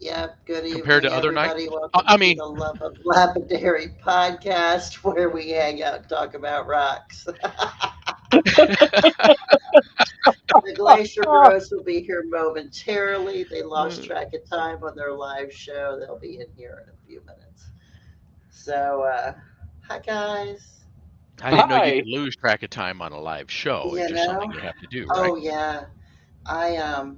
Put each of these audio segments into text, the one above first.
Yep. Good compared evening, to other nights. everybody. Welcome I to mean, the Love of Lapidary Podcast, where we hang out and talk about rocks. The Glacier Bros will be here momentarily. They lost track of time on their live show. They'll be in here in a few minutes. So, hi guys. I didn't know you Hi. could lose track of time on a live show. It's You just something know? you have to do, Oh right? yeah. I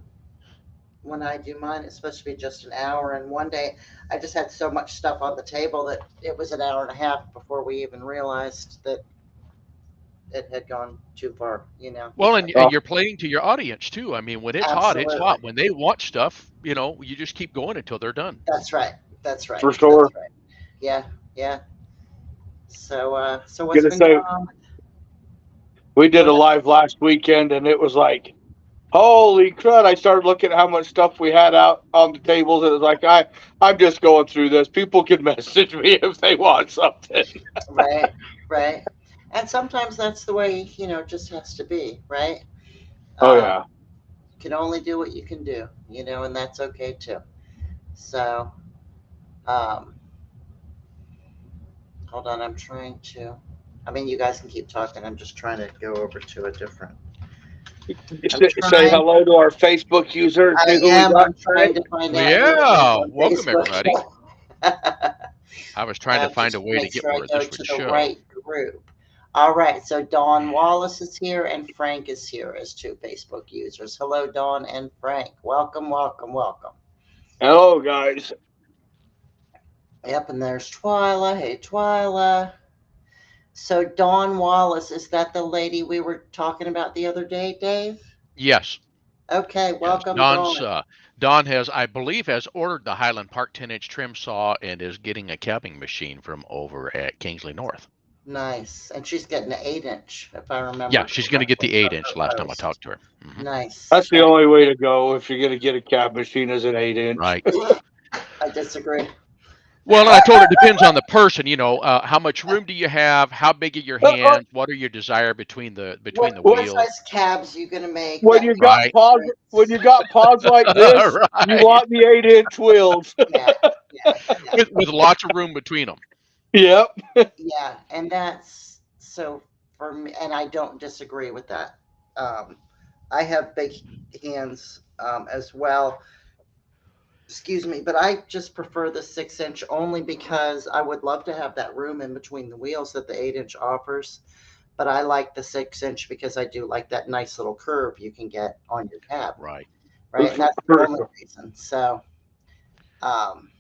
when I do mine, it's supposed to be just an hour. And one day, I just had so much stuff on the table that it was an hour and a half before we even realized that it had gone too far. You know. Well, So and you're playing to your audience too. I mean, when it's hot, it's absolutely, hot. When they want stuff, you just keep going until they're done. that's right. That's right. For That's sure. right. Yeah, yeah. So, so what's Gonna been going say on? we Go did a ahead. live last weekend, and it was like, holy crud! I started looking at how much stuff we had out on the tables, and it was like, I'm just going through this. People can message me if they want something. Right, right. And sometimes that's the way it just has to be, right? Oh yeah. You can only do what you can do, and that's okay too. So, um, hold on, I'm trying to. I mean, you guys can keep talking. I'm just trying to go over to a different. I'm Say trying. hello to our Facebook users. I See who we am. got I'm today. trying to find Well, out who it is yeah, on welcome Facebook. everybody. I was trying to find Just a to way to make get sure I where go this would to the show. right group. All right. So Dawn Wallace is here and Frank is here as two Facebook users. Hello, Dawn and Frank. Welcome, welcome, welcome. Hello, guys. Yep. And there's Twyla. Hey, Twyla. So Dawn Wallace, is that the lady we were talking about the other day, Dave? Yes, Okay. yes. Welcome, Dawn. Don has, I believe, has ordered the Highland Park 10-inch trim saw and is getting a capping machine from over at Kingsley North. Nice. And she's getting an 8-inch, if I remember Yeah, she's going to get correctly the from 8-inch her last time I post. talked to her. Nice. That's the Nice. only way to go if you're gonna get a cab machine as an 8-inch. Right. I disagree. Well, and I told her it depends on the person. How much room do you have? How big are your hands? What are your desire between the What wheels? size cabs you gonna make? When That you kind got Right. of paws, thing. when you got paws like this, you Right. want the 8-inch wheels. Yeah, yeah, yeah, With lots of room between them. Yep. yeah. And that's so for me, and I don't disagree with that. Um, I have big hands as well. Excuse me, but I just prefer the 6-inch only because I would love to have that room in between the wheels that the 8-inch offers. But I like the 6-inch because I do like that nice little curve you can get on your cab, Right. right? And that's the For only reason. So, um,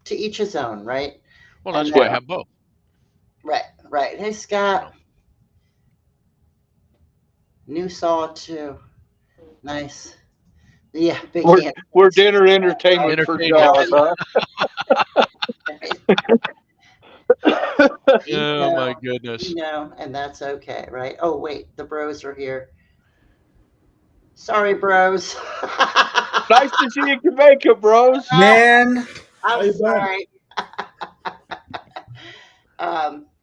to each his own, right? Well, And that's why I Yeah. then, have both. right, right. Hey, You Scott, know. new saw too. Nice. Yeah, big We're hand. we're Scott, dinner right? entertainment for Entertainment. Jaws, huh? Right. You Oh my know, goodness. and that's okay, right? Oh, wait, the bros are here. Sorry, bros. Nice to see you can make it, bros. Man, how I'm you been? sorry.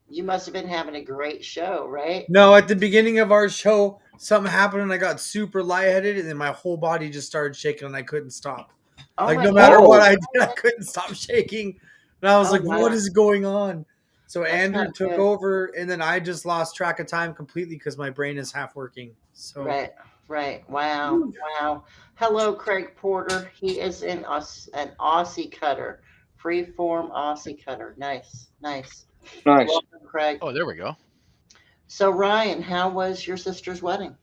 You must have been having a great show, right? No, at the beginning of our show, something happened and I got super lightheaded and then my whole body just started shaking and I couldn't stop. Oh Like my no matter God. what Oh, I did, I couldn't stop shaking. And I was Oh like, what wow. is going on? So That's Andrew not took good. over and then I just lost track of time completely because my brain is half working. So Right, right. Wow, wow. Hello, Craig Porter. He is an Aussie cutter, freeform Aussie cutter. Nice, nice. nice. Welcome, Craig. Oh, there we go. So, Ryan, how was your sister's wedding?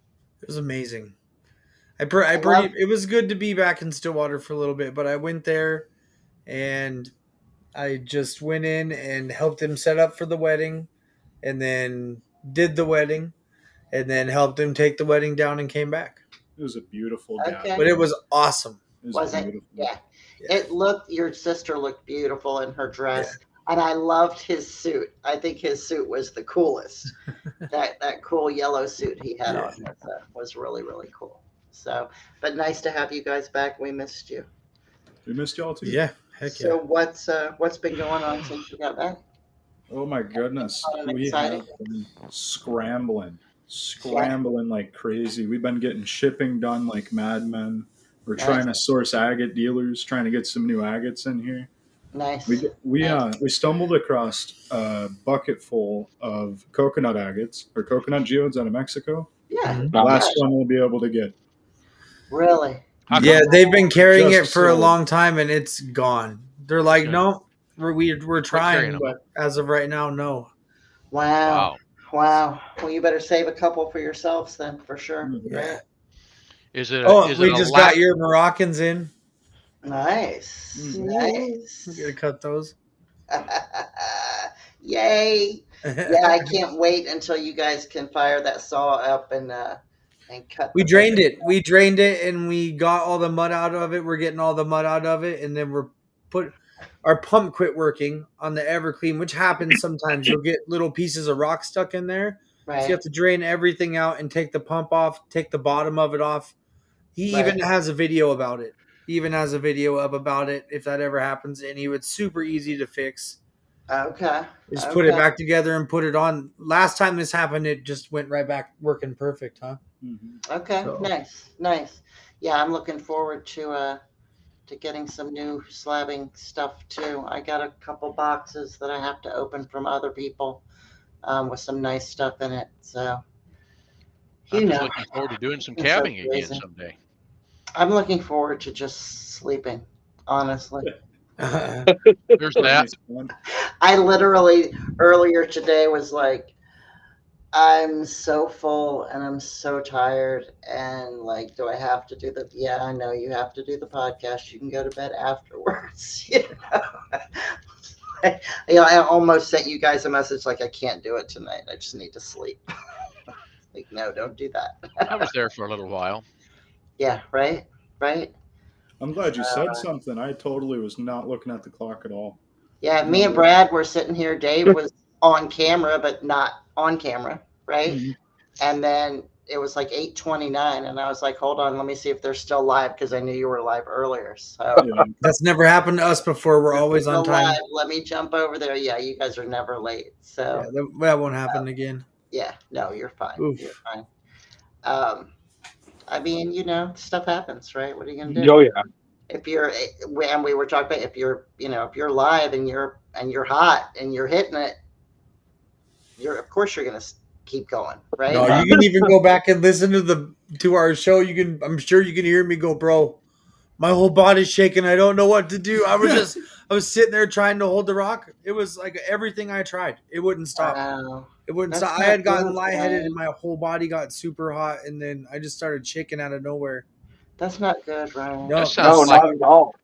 it was amazing. I I love. pretty it was good to be back in Stillwater for a little bit, but I went there and I just went in and helped him set up for the wedding and then did the wedding and then helped him take the wedding down and came back. It was a beautiful Okay. But it gathering. was awesome. It was Was it? beautiful. Yeah. Yeah. It looked. Your sister looked beautiful in her Yeah. dress, and I loved his suit. I think his suit was the coolest. That cool yellow suit he had Yeah. on was really really cool. So, but nice to have you guys back. We missed you. We missed y'all too. Yeah. Heck So yeah. what's been going on since you got back? Oh my goodness. Fun and We exciting. have been scrambling Yeah. like crazy. We've been getting shipping done like madmen. We're Nice. trying to source agate dealers, trying to get some new agates in here. Nice. We stumbled across a bucket full of coconut agates or coconut geodes out of Mexico. Yeah. Mhm. Last one we'll be able to get. Really. How Yeah, come? they've been carrying Just it for a sold. long time and it's gone. They're like, Yeah. no, we're carrying trying, them. but as of right now, no. Wow. Wow. Wow. Well, you better save a couple for yourselves then, for sure. Yeah. Right? Is it? Oh, is we it a just lap? got your Moroccans in. Nice. Mhm. We're gonna Nice. cut those. Yay. Yeah, I can't wait until you guys can fire that saw up and cut. We the drained thing. it. We drained it and we got all the mud out of it. We're getting all the mud out of it, and then our pump quit working on the Everclean, which happens sometimes. You'll get little pieces of rock stuck in there. So you Right. have to drain everything out and take the pump off, take the bottom of it off. He even Right. has a video about it. He even has a video up about it if that ever happens, and it's super easy to fix. Okay. Just put it Okay. back together and put it on. Last time this happened, it just went right back working perfect, huh? Mhm. Okay. So- Nice. Yeah, I'm looking forward to getting some new slabbing stuff too. I got a couple boxes that I have to open from other people with some nice stuff in it. So I'm just looking forward to doing some It's so cabbing again crazy. someday. I'm looking forward to just sleeping. Honestly, There's that. Nice one. I literally earlier today was like, I'm so full and I'm so tired and like, do I have to do the? Yeah, I know you have to do the podcast. You can go to bed afterwards. I almost sent you guys a message like I can't do it tonight. I just need to sleep. Like, no, don't do that. I was there for a little while. Yeah, right. I'm glad you said something. I totally was not looking at the clock at all. Yeah, me and Brad were sitting here. Dave was on camera, but not on camera, right? Mhm. And then it was like 8:29, and I was like, "Hold on, let me see if they're still live," because I knew you were live earlier. So Yeah. That's never happened to us before. We're always on Still time. live. Let me jump over there. Yeah, you guys are never late. So Yeah, that won't happen again. yeah, no, you're fine. Oof. You're fine. I mean, stuff happens, right? What are you gonna do? Oh yeah. If you're, and we were talking about if you're live and you're hot and you're hitting it, of course you're gonna keep going, right? No, you can even go back and listen to our show. I'm sure you can hear me go, bro. My whole body's shaking. I don't know what to do. I was sitting there trying to hold the rock. It was like everything I tried. It wouldn't stop. Wow. It wouldn't That's stop. I not had gotten good, lightheaded Ryan. and my whole body got super hot, and then I just started shaking out of nowhere. That's not good, Ryan. No, That No, sounds like not at all.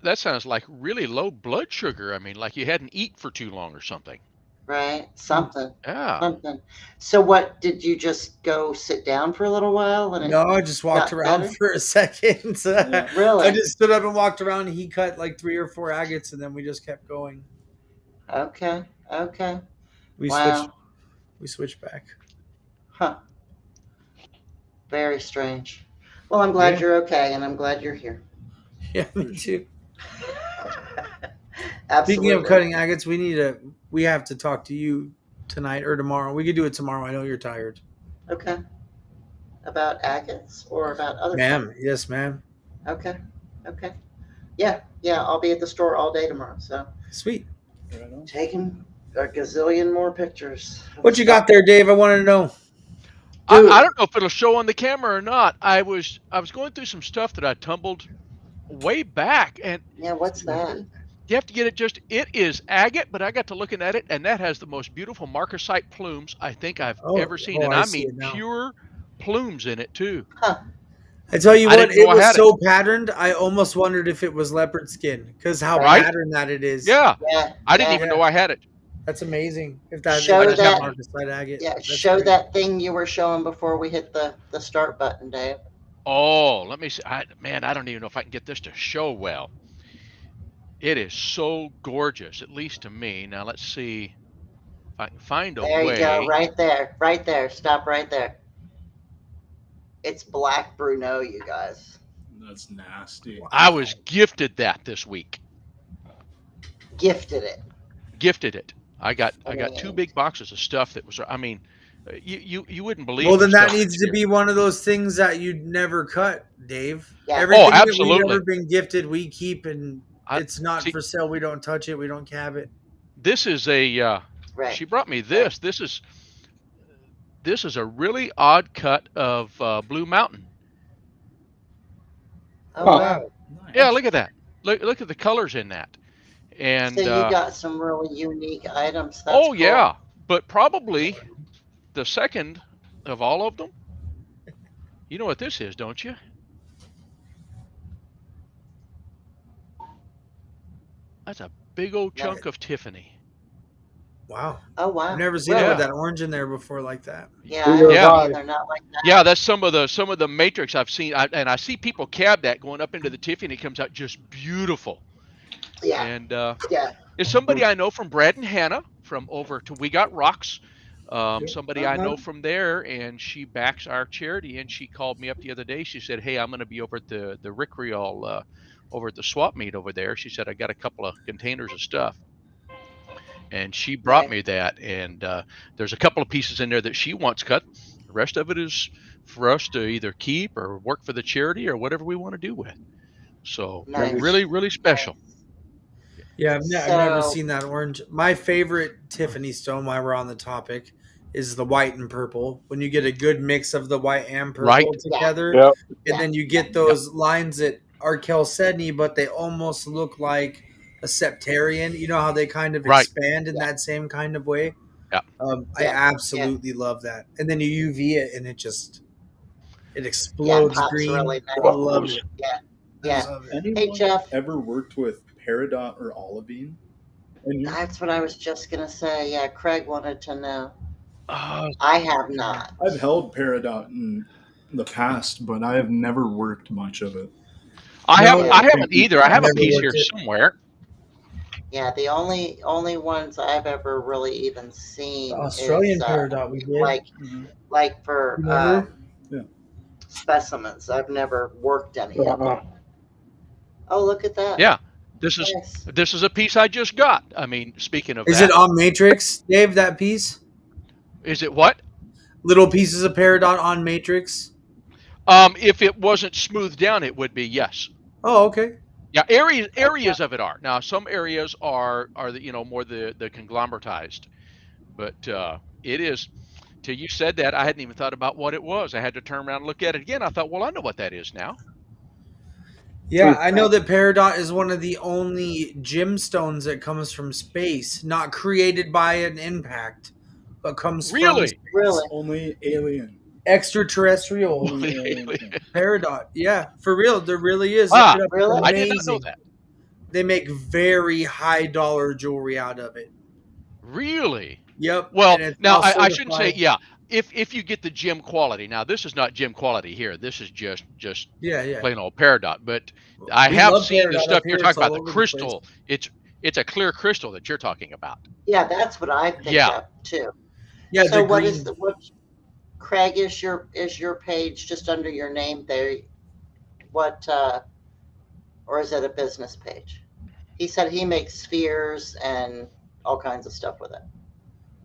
that sounds like really low blood sugar. I mean, like you hadn't eaten for too long or something. Right? Something. Yeah. Something. So what, did you just go sit down for a little while? And No, I just walked got around better? for a second. Really? I just stood up and walked around. And he cut like 3 or 4 agates, and then we just kept going. Okay. We Wow. switched back. Huh. Very strange. Well, I'm glad Yeah. you're okay, and I'm glad you're here. Yeah, me too. Absolutely. Speaking of cutting agates, we have to talk to you tonight or tomorrow. We could do it tomorrow. I know you're tired. Okay. About agates or about other Ma'am. Yes, ma'am. stuff? Okay. Yeah. I'll be at the store all day tomorrow. So Sweet. Right on. taking a gazillion more pictures. What you got there, Dave? I want to know. I Dude. don't know if it'll show on the camera or not. I was going through some stuff that I tumbled way back, and Yeah, what's that? you have to get it. It is agate, but I got to looking at it, and that has the most beautiful marcasite plumes I think I've ever seen, and I I see mean it now. pure plumes in it too. I tell you I what, didn't know it I was had so patterned. I almost wondered if it was leopard skin because how Right? patterned that it is. Yeah, Yeah. I didn't yeah. even know I had it. That's amazing. If that Show if that- marcasite agate. Yeah, that's show great. that thing you were showing before we hit the start button, Dave. Oh, let me see. I don't even know if I can get this to show well. It is so gorgeous, at least to me. Now let's see if I can find a There way. you go, right there. Stop right there. It's black Bruno, you guys. That's nasty. I was gifted that this week. Gifted it. Gifted it. I got 2 big boxes of stuff that was. I mean, You wouldn't believe. Well, the then that stuff needs that's to here. be one of those things that you'd never cut, Dave. Yeah. Everything that we've absolutely. ever been gifted, we keep, and I it's not see. for sale. We don't touch it. We don't cab it. This is a. Right. She brought me this. This is a really odd cut of Blue Mountain. Oh Huh. wow. Nice. Yeah, look at that. Look at the colors in that. And So you got some really unique items. That's oh cool. yeah, but probably the second of all of them. You know what this is, don't you? That's a big old chunk of Tiffany. Wow. Oh wow. I've never seen it Yeah. with that orange in there before like that. Yeah, I Yeah. don't Yeah. either. Not like that. Yeah, that's some of the matrix I've seen, and I see people cab that going up into the Tiffany. It comes out just beautiful. Yeah. And Yeah. it's somebody I know from Brad and Hannah from over to We Got Rocks. Yep. Somebody I know from there, and she backs our charity. And she called me up the other day. She said, "Hey, I'm going to be over at the Rick Riol, over at the swap meet over there." She said, "I got a couple of containers of stuff." And she brought Right. me that, and there's a couple of pieces in there that she wants cut. The rest of it is for us to either keep or work for the charity or whatever we want to do with. So Nice. really, really special. Yeah, I've never So- seen that orange. My favorite Tiffany stone, while we're on the topic, is the white and purple. When you get a good mix of the white and purple Right. together, Yep. and then you get those lines that are chalcedony, but they almost look like a septarian. You know how they kind of Right. expand in that same kind of way? Yeah. I Yeah. absolutely love that. And then you UV it, and it explodes pops green. really nice. I love it. Yeah. I Yeah. love it. Anyone Hey, Jeff. ever worked with Peridot or Olivine? And you, That's what I was just gonna say. Yeah, Craig wanted to know. Uh, I have not. I've held Peridot in the past, but I have never worked much of it. I No, haven't either. I have a never piece worked here it. somewhere. Yeah, the only ones I've ever really even seen The Australian is, peridot we did. like for Remember? Yeah. specimens. I've never worked any of them. Uh-uh. Oh, look at that. Yeah. Nice. This is a piece I just got. I mean, speaking of Is that, it on Matrix, Dave, that piece? is it what? Little pieces of peridot on Matrix? If it wasn't smoothed down, it would be, yes. Oh, okay. Yeah, areas of it are. Now, some areas are the more the conglomeratized, but it is. Till you said that, I hadn't even thought about what it was. I had to turn around and look at it again. I thought, well, I know what that is now. Yeah, I know that peridot is one of the only gemstones that comes from space, not created by an impact, but comes Really? from space. Really? Only alien. Extraterrestrial Only alien. peridot. Yeah, for real, there really is. Ah, Look it up. really? It's I did not know amazing. that. They make very high dollar jewelry out of it. Really? Yep. Well, and it's now all I shouldn't say, certified. yeah. If you get the gem quality, now this is not gem quality here. This is just Yeah. plain old peridot. But I We have love seen peridot the up stuff here. you're It's talking all about, the over the place. crystal. It's a clear crystal that you're talking about. Yeah, that's what I picked Yeah. up too. Yeah, So the what green. is Craig, is your page just under your name there? What or is it a business page? He said he makes spheres and all kinds of stuff with it.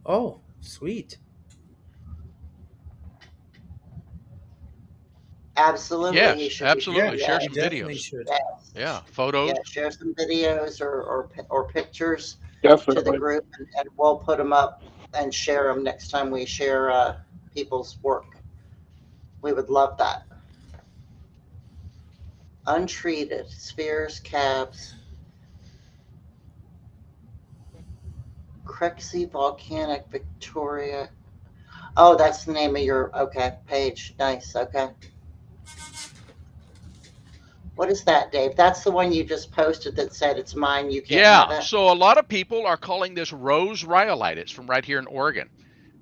Oh, sweet. Absolutely. Yes, he should absolutely. Be, Share yeah, some Definitely videos. should. yes. Yeah, photos. Yeah, share some videos or pictures to the Definitely. group, and we'll put them up and share them next time we share people's work. We would love that. Untreated spheres, cabs, Crexy Volcanic Victoria. Oh, that's the name of your page. Nice. Okay. What is that, Dave? That's the one you just posted that said it's mine. You can't have Yeah, it. so a lot of people are calling this rose rhyolite. It's from right here in Oregon.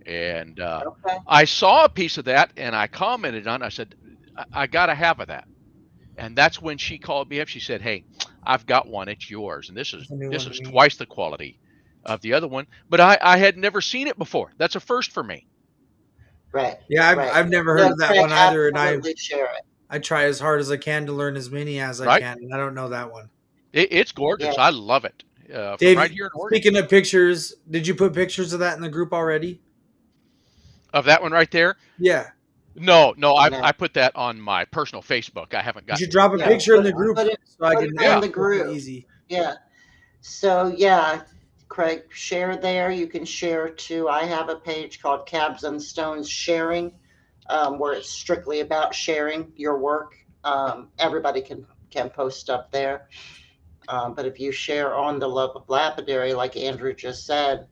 And Okay. I saw a piece of that and I commented on it. I said, I got to have of that. And that's when she called me up. She said, hey, I've got one. It's yours. And this is The new one to me. twice the quality of the other one. But I had never seen it before. That's a first for me. Right. Yeah, Right. I've never heard No, of that Craig, one either, and absolutely share it. I try as hard as I can to learn as many as I Right. can, and I don't know that one. It's gorgeous. Yeah. I love it. From Dave, right here in Oregon. speaking of pictures, did you put pictures of that in the group already? Of that one right there? Yeah. No, I No. put that on my personal Facebook. I haven't You got. should drop a Yeah, picture in put- the group put it- so I put can it in Yeah. the group. Easy. Yeah. So yeah, Craig, share there. You can share too. I have a page called Cabs and Stones Sharing, where it's strictly about sharing your work. Everybody can post stuff there. But if you share on the Love of Lapidary, like Andrew just said,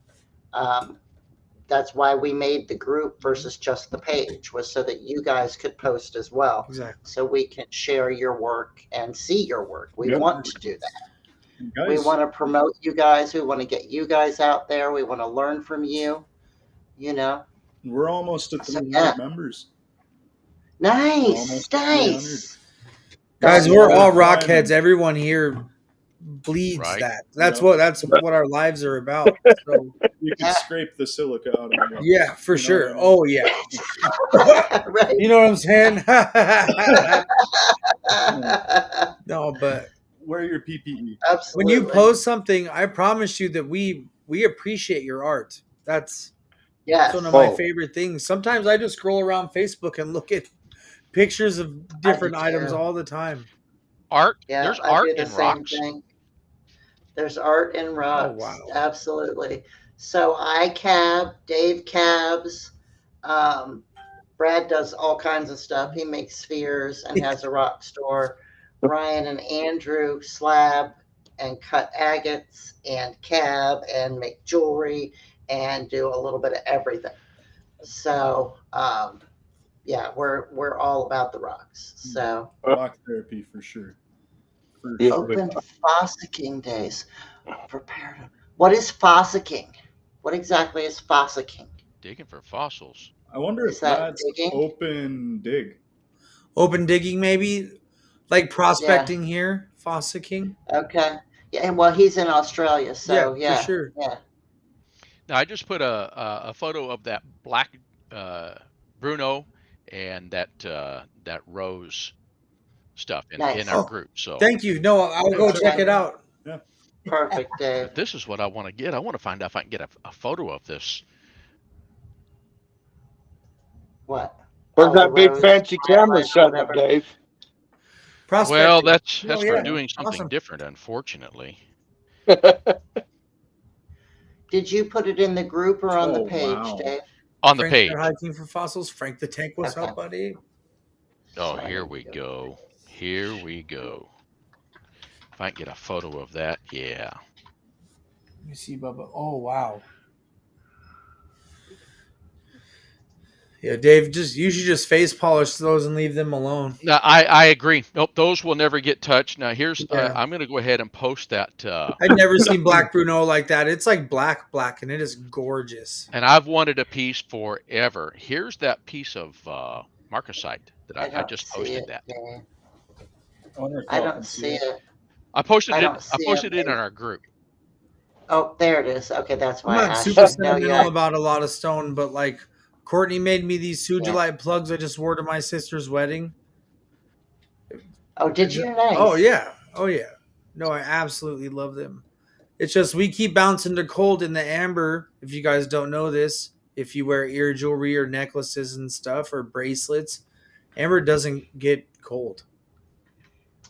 that's why we made the group versus just the page, was so that you guys could post as well. Exactly. So we can share your work and see your work. We Yep. want to do that. Guys, We want to promote you guys. We want to get you guys out there. We want to learn from you. You know, we're almost at 300 yeah. members. nice, Almost nice. Guys, That's we're what all I'm rock finding. heads. Everyone here bleeds Right. that. That's Yeah. that's what our lives are about. So You can Yeah. scrape the silica out of it. yeah, for You know sure. what I mean? Oh yeah. right. You know what I'm saying? No, but Wear your PPE. when Absolutely. you post something, I promise you that we appreciate your art. That's yes. one of my Oh. favorite things. Sometimes I just scroll around Facebook and look at pictures of different too. items all the time. Art. Yeah, There's I art do the in same rocks. thing. There's art in rocks. wow. Absolutely. So I cab, Dave cabs. Brad does all kinds of stuff. He makes spheres and has a rock store. Ryan and Andrew slab and cut agates and cab and make jewelry and do a little bit of everything. So yeah, we're all about the rocks. So Rock therapy for sure. For Yeah. sure. open fossicking days. Prepare to. What is fossicking? What exactly is fossicking? Digging for fossils. I wonder Is if that that's digging? open dig. Open digging, maybe like prospecting here, fossicking. Okay. Yeah, and well, he's in Australia, so Yeah, for sure. Yeah. Now I just put a photo of that black Bruno and that rose stuff in Nice. our Oh, group. So Thank you. No, I'll go check it out. Perfect, Dave. but this is what I want to get. I want to find out if I can get a photo of this. What? Where's Oh, that the big rose fancy camera highlight, set up, whatever. Dave? Prospecting. Well, that's Oh, for yeah. doing something Awesome. different, unfortunately. Did you put it in the group or on the Oh, page, wow. Dave? On the Frank page. They're hiking for fossils. Frank the Tank was Okay. up, buddy. Oh, here we go. Here we go. If I can get a photo of that, yeah. Let me see, Bubba. Oh, wow. Yeah, Dave, you should just face polish those and leave them alone. No, I agree. Nope, those will never get touched. Now here's Yeah. I'm going to go ahead and post that. I'd never seen Black Bruno like that. It's like black, and it is gorgeous. And I've wanted a piece forever. Here's that piece of marcasite that I don't just see posted it, that. Dave. wonder if I y'all don't can see it. I posted I it. don't I see posted it, it in Dave. our group. Oh, there it is. Okay, that's I'm why I not asked super you. No, sentimental yeah. about a lot of stone, but like Courtney made me these Sujilite plugs I just wore to my sister's wedding. Oh, did you? Nice. Oh yeah. No, I absolutely love them. It's just we keep bouncing to cold in the amber. If you guys don't know this, if you wear ear jewelry or necklaces and stuff or bracelets, amber doesn't get cold.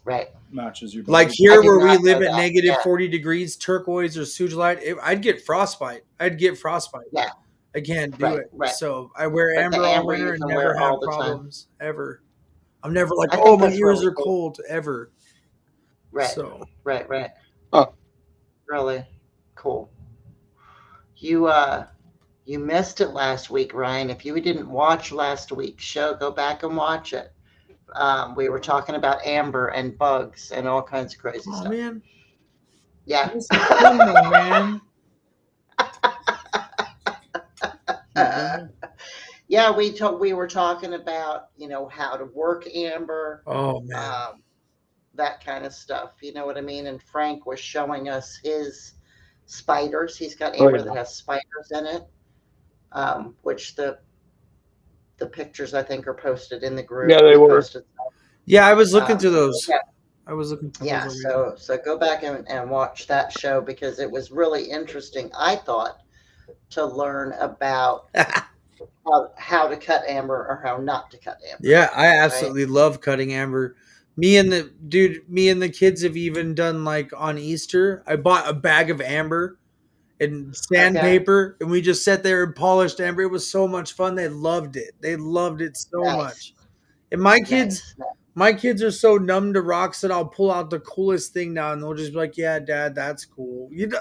Right. matches your Like body. here I did where we not know live at that. negative Yeah. 40 degrees, turquoise or Sujilite, I'd get frostbite. Yeah. I can't do Right, it. right. So I wear But the amber all amber winter you and can never wear have all the time. problems ever. I'm never like, I think oh, my that's ears really are cool. cold ever. Right. So Right. Huh. Really cool. You missed it last week, Ryan. If you didn't watch last week's show, go back and watch it. We were talking about amber and bugs and all kinds of crazy oh stuff. man, Yeah. this is criminal, man. Yeah, we were talking about, how to work amber, Oh man. that kind of stuff. You know what I mean? And Frank was showing us his spiders. He's got Oh, amber yeah. that has spiders in it, which the pictures I think are posted in the group. Yeah, they We were. posted- Yeah, I was looking through those. yeah. I was looking through Yeah, those. already. so go back and watch that show because it was really interesting, I thought, to learn about how to cut amber or how not to cut amber. Yeah, I absolutely love cutting amber. Me and the kids have even done like on Easter. I bought a bag of amber and sandpaper, and we just sat there and polished amber. It was so much fun. They loved it. They loved it so Nice. much. And my kids, Nice. my kids are so numb to rocks that I'll pull out the coolest thing now, and they'll just be like, "Yeah, Dad, that's cool." You know.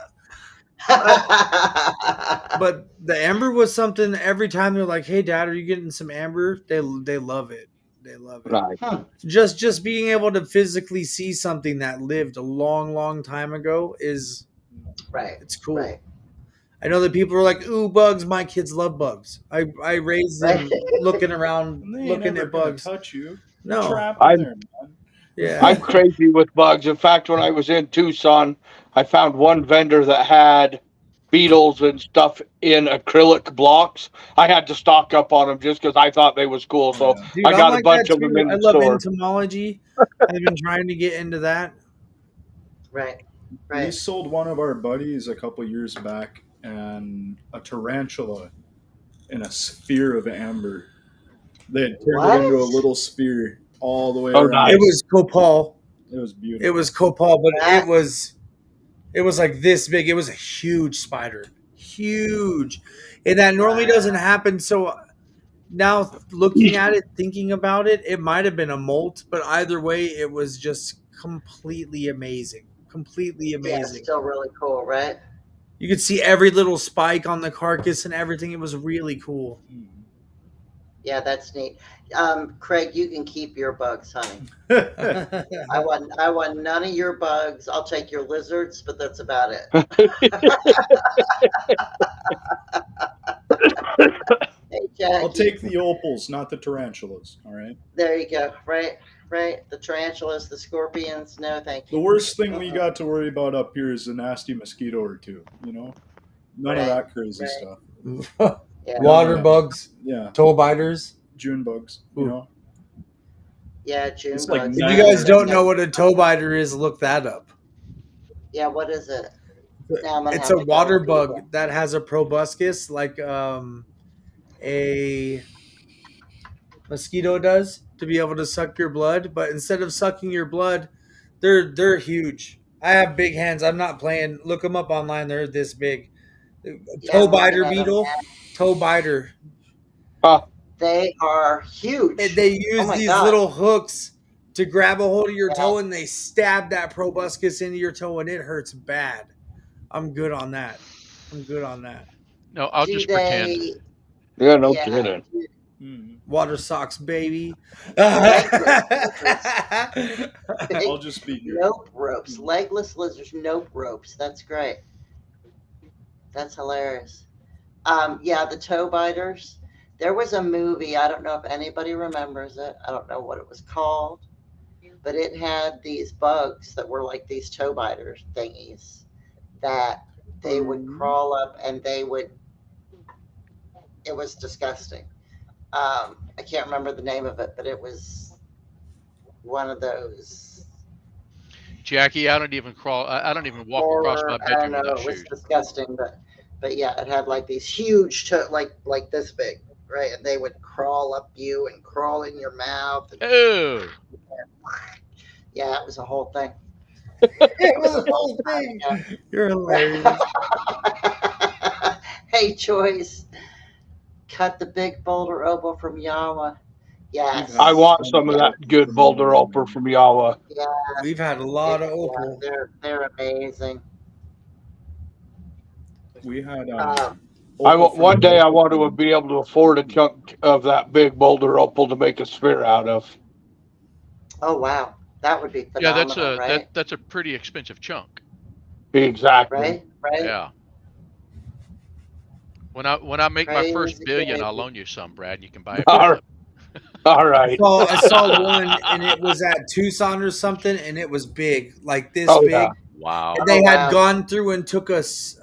But the amber was something. Every time they're like, "Hey, Dad, are you getting some amber?" They love it. They love it. Right. Just being able to physically see something that lived a long, long time ago is Right. it's cool. Right. I know that people are like, "Ooh, bugs." My kids love bugs. I raised them looking around, And they ain't looking never at gonna bugs. touch you. No. Trap I'm- in there, man. Yeah. I'm crazy with bugs. In fact, when I was in Tucson, I found one vendor that had beetles and stuff in acrylic blocks. I had to stock up on them just because I thought they was cool. So Yeah. Dude, I got I'm a bunch that of them too. in I the love store. entomology. I've been trying to get into that. Right. We Right. sold one of our buddies a couple years back and a tarantula in a sphere of amber. They had turned it into a What? little sphere all the way Oh, around. nice. It was copal. It was beautiful. It was copal, but That- it was like this big. It was a huge spider. Huge. And that normally doesn't happen. So now looking at it, thinking about it, it might have been a molt, but either way, it was just completely amazing. Completely Yeah, amazing. still really cool, right? You could see every little spike on the carcass and everything. It was really cool. Mhm. Yeah, that's neat. Craig, you can keep your bugs, honey. I want none of your bugs. I'll take your lizards, but that's about it. Hey, Jackie. I'll take the opals, not the tarantulas. All right. There you go. Right, right. The tarantulas, the scorpions. No, thank The you. worst thing we got to worry about up here is a nasty mosquito or two. You know, none of that crazy Right. stuff. Yeah, Water bugs, Yeah, toe biters. June bugs. You Ooh. know, yeah, June It's like bugs. If Nah, you guys don't Yeah. know what a toe biter is, look that up. Yeah, what is it? Now I'm gonna It's have a to go water and Google. bug that has a proboscis like a mosquito does to be able to suck your blood, but instead of sucking your blood, they're huge. I have big hands. I'm not playing. Look them up online. They're this big. Yeah, Toe I'm biter looking at 'em beetle. now. Toe biter. They are huge. And they use my these God. little hooks to grab a hold of your Yeah. toe, and they stab that proboscis into your toe, and it hurts bad. I'm good on that. No, I'll Do just they? pretend. Yeah, no Yeah. kidding. Mhm. Water socks, baby. I'll just be here. Nope ropes, legless lizards, nope ropes. That's great. That's hilarious. Yeah, the toe biters. There was a movie. I don't know if anybody remembers it. I don't know what it was called, but it had these bugs that were like these toe biters thingies that they would crawl up and they would. It was disgusting. I can't remember the name of it, but it was one of those. Jackie, I don't even crawl. I don't even walk across my I don't bedroom know. without It was shoes. disgusting, but yeah, it had like these huge like this big, right? And they would crawl up you and crawl in your mouth. And, Oh, yeah, it was a whole thing. It was the whole thing. You're hilarious. Hey, Choice, cut the big boulder opal from Yawa. Yes, I want some of that good boulder opal from Yawa. Yeah, We've had a lot of yeah, opal. they're amazing. We had. One day I want to be able to afford a chunk of that big boulder opal to make a sphere out of. Oh wow, that would be yeah, phenomenal, right? that's a pretty expensive chunk. Exactly. Right. Yeah. When I make my first Crazy, billion, crazy. I'll loan you some, Brad. You can buy it. All right. All right. I saw one, and it was at Tucson or something, and it was big, like this Oh, big. yeah. Wow. And they Oh, had wow. gone through and took us.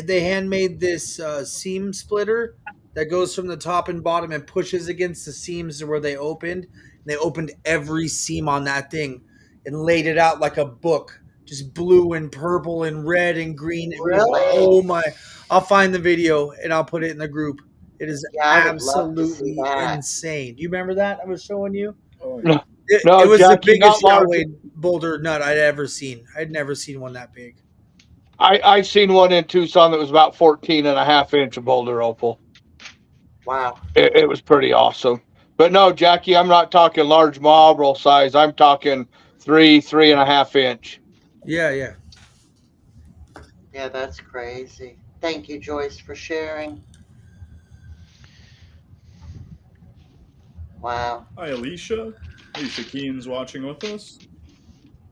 They handmade this seam splitter that goes from the top and bottom and pushes against the seams to where they opened. And they opened every seam on that thing and laid it out like a book, just blue and purple and red and green. It was- Really? oh my! I'll find the video and I'll put it in the group. It is Yeah, I would love to see absolutely that. insane. Do you remember that I was showing you? Oh, yeah. No, It was Jackie, the biggest not large. Yahweh boulder nut I'd ever seen. I'd never seen one that big. I seen one in Tucson that was about 14.5 inch boulder opal. Wow. It was pretty awesome. But no, Jackie, I'm not talking large marble size. I'm talking 3.5 inch. Yeah. Yeah, that's crazy. Thank you, Joyce, for sharing. Wow. Hi, Alicia. Alicia Keen's watching with us.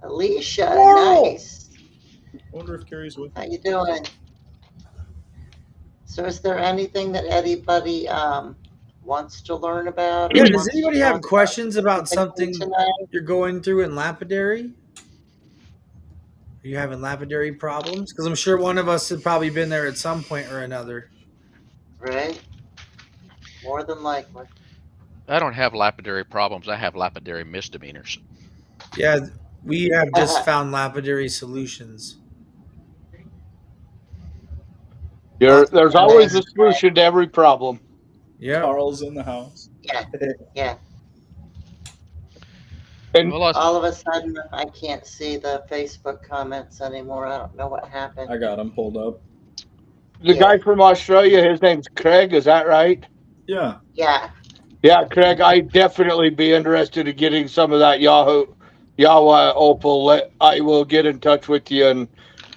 Alicia, Whoa! nice. I wonder if Carrie's with How us. you doing? So is there anything that anybody wants to learn about? Or Yeah, does wants to anybody talk have questions about specifically something tonight? you're going through in Lapidary? Are you having lapidary problems? Because I'm sure one of us had probably been there at some point or another. Right? More than likely. I don't have lapidary problems. I have lapidary misdemeanors. Yeah, we have just found lapidary solutions. There's always a solution to every problem. Yeah. Carl's in the house. Yeah. And Well, All of a sudden, I can't see the Facebook comments anymore. I don't know what happened. I got him pulled up. the guy from Australia, his name's Craig, is that right? Yeah. Yeah. Yeah, Craig, I'd definitely be interested in getting some of that Yahweh opal. I will get in touch with you and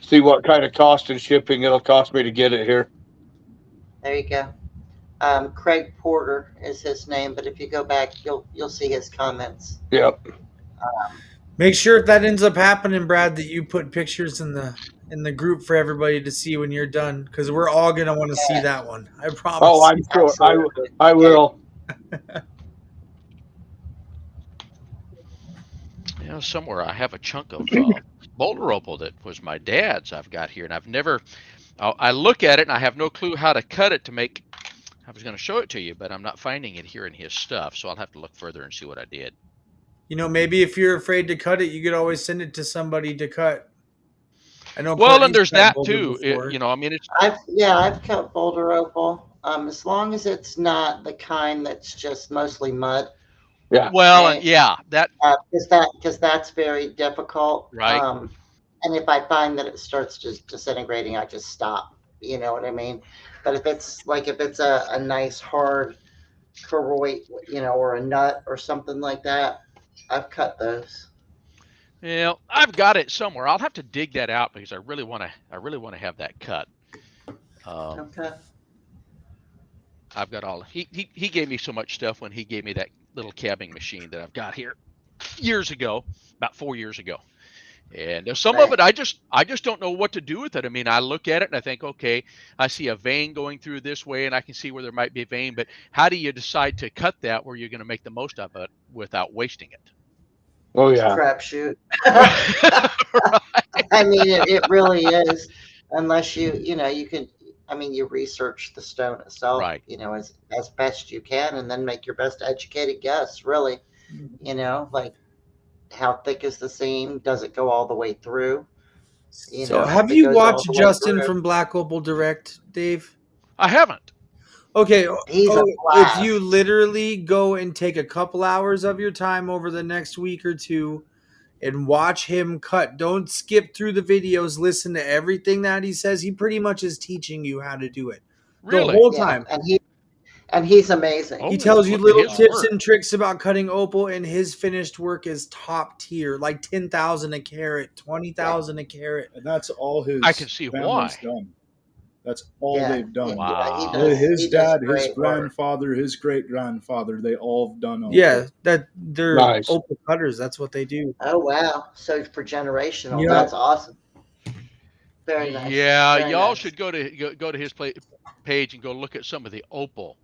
see what kind of cost and shipping it'll cost me to get it here. There you go. Craig Porter is his name, but if you go back, you'll see his comments. Yep. Make sure if that ends up happening, Brad, that you put pictures in the group for everybody to see when you're done, because we're all gonna want to see that one. I promise. Oh, I'm sure. Absolutely. I will. you know, somewhere I have a chunk of boulder opal that was my dad's. I've got here, and I've never. I look at it and I have no clue how to cut it to make. I was going to show it to you, but I'm not finding it here in his stuff, so I'll have to look further and see what I did. You know, maybe if you're afraid to cut it, you could always send it to somebody to cut. I know. Well, Courtney's and there's cut that boulder too. before. You know, I mean, it's I've cut boulder opal. As long as it's not the kind that's just mostly mud. Yeah. well, Right. and yeah, that Because that's very difficult. Right. And if I find that it starts just disintegrating, I just stop. You know what I mean? But if it's a nice hard keroid, or a nut or something like that, I've cut those. you know, I've got it somewhere. I'll have to dig that out because I really want to have that cut. Okay. I've got all. He gave me so much stuff when he gave me that little cabbing machine that I've got here years ago, about 4 years ago. And there's some of it I just don't know what to do with it. I mean, I look at it and I think, okay, I see a vein going through this way, and I can see where there might be a vein. But how do you decide to cut that where you're going to make the most of it without wasting it? Oh, yeah. Crapshoot. Right. I mean, it really is. Unless you can. I mean, you research the stone itself, Right. As best you can, and then make your best educated guess. Really, like how thick is the seam? Does it go all the way through? So, If have it you goes all watched the way Justin through, from Black Opal Direct, Dave? I haven't. Okay, He's a if blast. you literally go and take a couple hours of your time over the next week or two and watch him cut, don't skip through the videos, listen to everything that he says. He pretty much is teaching you how to do it the Really? whole Yeah, time. and he's amazing. Oh, He tells you look at little his tips work. and tricks about cutting opal, and his finished work is top tier, like 10,000 a carat, 20,000 a carat. And that's all his I can see family's why. done. That's all Yeah. they've done. Wow. He does. His he does dad, his great work. grandfather, his great grandfather, they all have done all Yeah, that. that they're Nice. opal cutters. That's what they do. Oh wow! So for generational, Yeah. that's awesome. Very nice. Yeah, Very y'all nice. should go to his page and go look at some of the opal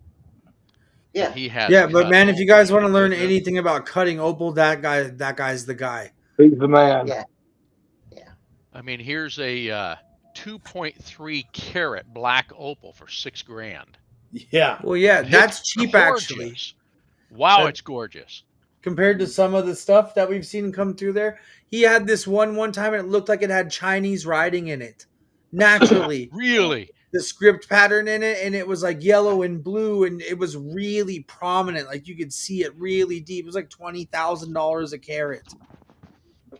Yeah. he has. Yeah, but cut. man, if you guys want to Oh, learn goodness. anything about cutting opal, that guy's the guy. He's the man. Yeah. I mean, here's a 2.3 carat black opal for $6,000. Yeah. Well, yeah, that's It's cheap gorgeous. actually, Wow, That- it's gorgeous. compared to some of the stuff that we've seen come through there. He had this one time and it looked like it had Chinese writing in it. Naturally. Really? the script pattern in it, and it was like yellow and blue, and it was really prominent. Like you could see it really deep. It was like $20,000 a carat.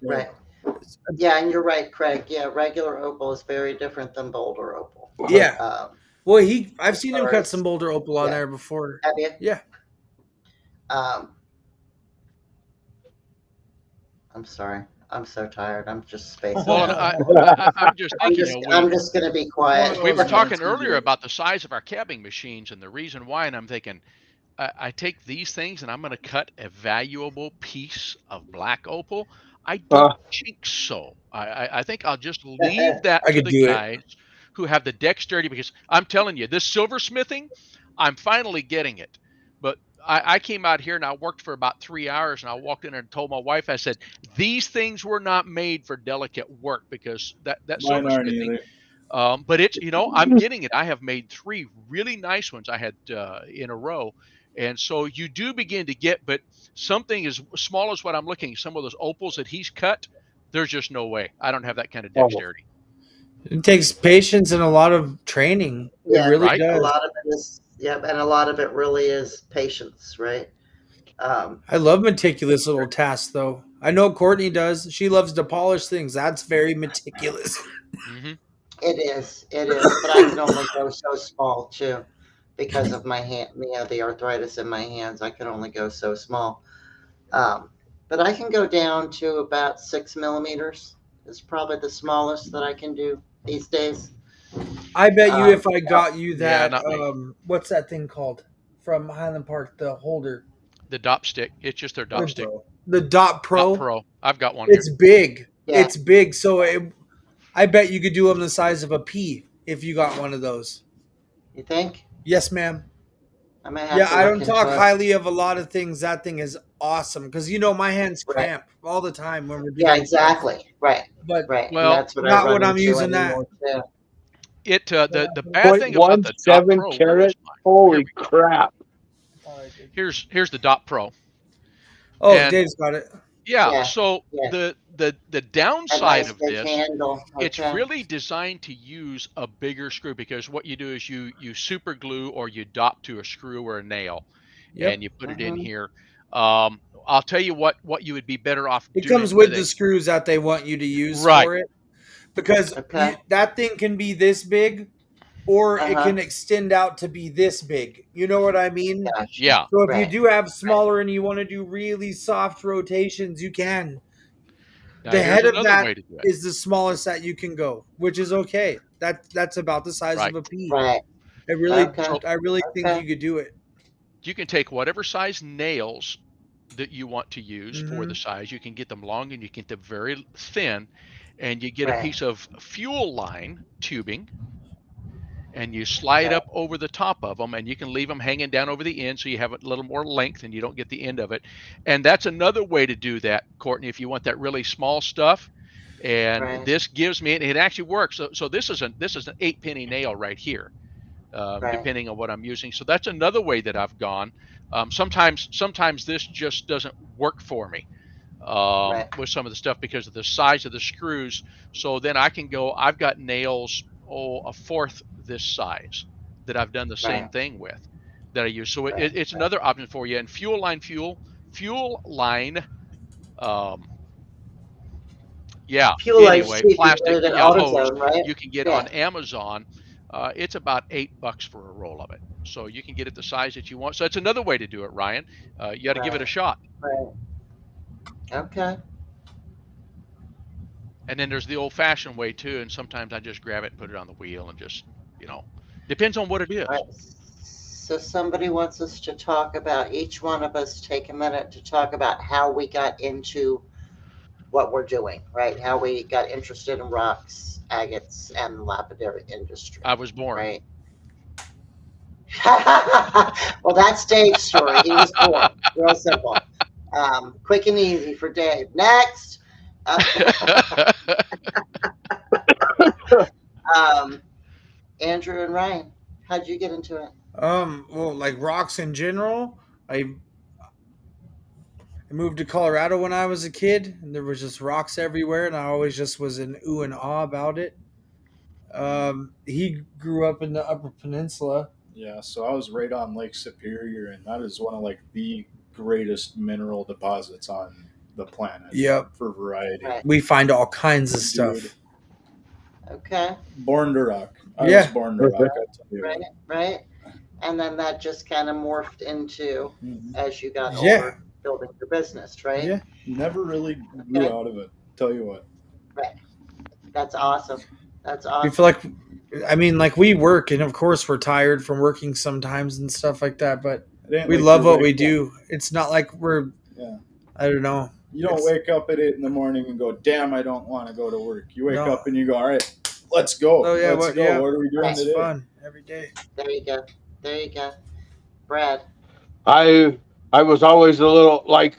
Right. Yeah, and you're right, Craig. Yeah, regular opal is very different than boulder opal. Yeah. Well, I've as seen him far cut as- some boulder opal on yeah. there before. Have you? Yeah. I'm sorry. I'm so tired. I'm just spacing Well, out. I'm just thinking, I'm just going to be quiet. we were talking That's earlier good. about the size of our cabbing machines and the reason why, and I'm thinking, I take these things and I'm going to cut a valuable piece of black opal. I don't think so. I think I'll just leave that I to could the do it. guys who have the dexterity, because I'm telling you, this silversmithing, I'm finally getting it. But I came out here and I worked for about 3 hours, and I walked in and told my wife, I said, these things were not made for delicate work, because that Mine aren't silversmithing. either. But it's, I'm getting it. I have made 3 really nice ones I had in a row. And so you do begin to get, but something as small as what I'm looking, some of those opals that he's cut, there's just no way. I don't have that kind of dexterity. It takes patience and a lot of training. Yeah, it really right? does. A lot of it is, and a lot of it really is patience, right? I love meticulous little tasks, though. I know Courtney does. She loves to polish things. That's very meticulous. Mm-hmm. It is, but I can only go so small too, because of my hand, the arthritis in my hands. I can only go so small. But I can go down to about 6 millimeters. Is probably the smallest that I can do these days. I bet you if I got you Yeah, that, not me. what's that thing called from Highland Park? The holder. The dop stick. It's just their dop stick. The Dot Pro. Dop Pro. I've got one It's here. big. Yeah. It's big. So I bet you could do them the size of a pea if you got one of those. You think? Yes, ma'am. I may have Yeah, to I look don't talk into it. highly of a lot of things. That thing is awesome because my hands Right. cramp all the time when we're doing Yeah, stuff. exactly. Right. But Right. Well, and that's what not I run when I'm into using that. anymore, too. It the bad thing about the Dot 0.17 Pro. where is carat. mine? Holy Here we go. crap! Here's the Dot Pro. Oh, And- Dave's got it. Yeah. Yeah, So yeah. the A downside nice of big this, handle. it's Okay. really designed to use a bigger screw, because what you do is you super glue or you dot to a screw or a nail, Yep. and you put it in Mhm. here. I'll tell you what you would be better off It doing comes with it. the screws that they want you to use Right. for it. Because Okay. that thing can be this big or it Uh-huh. can extend out to be this big. You know what I mean? Gotcha. Yeah. So if Right. you do have smaller and you want to do really soft rotations, you can. Now, The here's head of another that way to do it. is the smallest that you can go, which is okay. That's about the size Right. of a pea. Right. I really Okay. think Okay. you could do it. You can take whatever size nails that you want to use for the Mhm. size. You can get them long and you can get them very thin, and you get Right. a piece of fuel line tubing, and you slide Okay. up over the top of them, and you can leave them hanging down over the end so you have a little more length and you don't get the end of it. And that's another way to do that, Courtney, if you want that really small stuff. And Right. this gives me, and it actually works. So this is an 8-penny nail right here, Right. depending on what I'm using. So that's another way that I've gone. Sometimes this just doesn't work for me Right. with some of the stuff because of the size of the screws. So then I can go, I've got nails, a fourth this size that I've done the same Right. thing with that I use. So Right. it's another option for you. And fuel line, yeah. Fuel line's Anyway, cheap. You plastic, get it at hose AutoZone, right? you can get Yeah. on Amazon. It's about $8 for a roll of it. So you can get it the size that you want. So it's another way to do it, Ryan. You got to give it a Right. shot. Right. Okay. And then there's the old-fashioned way too. And sometimes I just grab it and put it on the wheel and just, depends on what it is. All right. So somebody wants us to talk about, each one of us take a minute to talk about how we got into what we're doing, right? How we got interested in rocks, agates, and the lapidary industry, I was born. right? Well, that's Dave's story. He was born. Real simple. Quick and easy for Dave. Next. Andrew and Ryan, how'd you get into it? Well, like rocks in general, I moved to Colorado when I was a kid, and there was just rocks everywhere, and I always just was in ooh and ah about it. He grew up in the Upper Peninsula. Yeah, so I was right on Lake Superior, and that is one of like the greatest mineral deposits on the planet. Yep. For variety. Right. We find all kinds of Dude. stuff. Okay. Born to rock. I Yeah. was born to rock. I tell you Right. what. Right. And then that just kind of morphed into, Mhm. as you got Yeah. older, building your business, right? Yeah. Never really grew Okay. out of it. Tell you what. Right. That's awesome. That's We awesome. feel like, I mean, like we work, and of course we're tired from working sometimes and stuff like that. But It ain't we like love you what we wake- do. It's not like we're, Yeah. I don't know. You don't It's- wake up at 8 in the morning and go, "Damn, I don't want to go to work." You wake No. up and you go, "All right, let's go. Oh yeah, Let's what? go. Yeah, What are we doing it's today?" fun every day. There you go. There you go. Brad. I was always a little like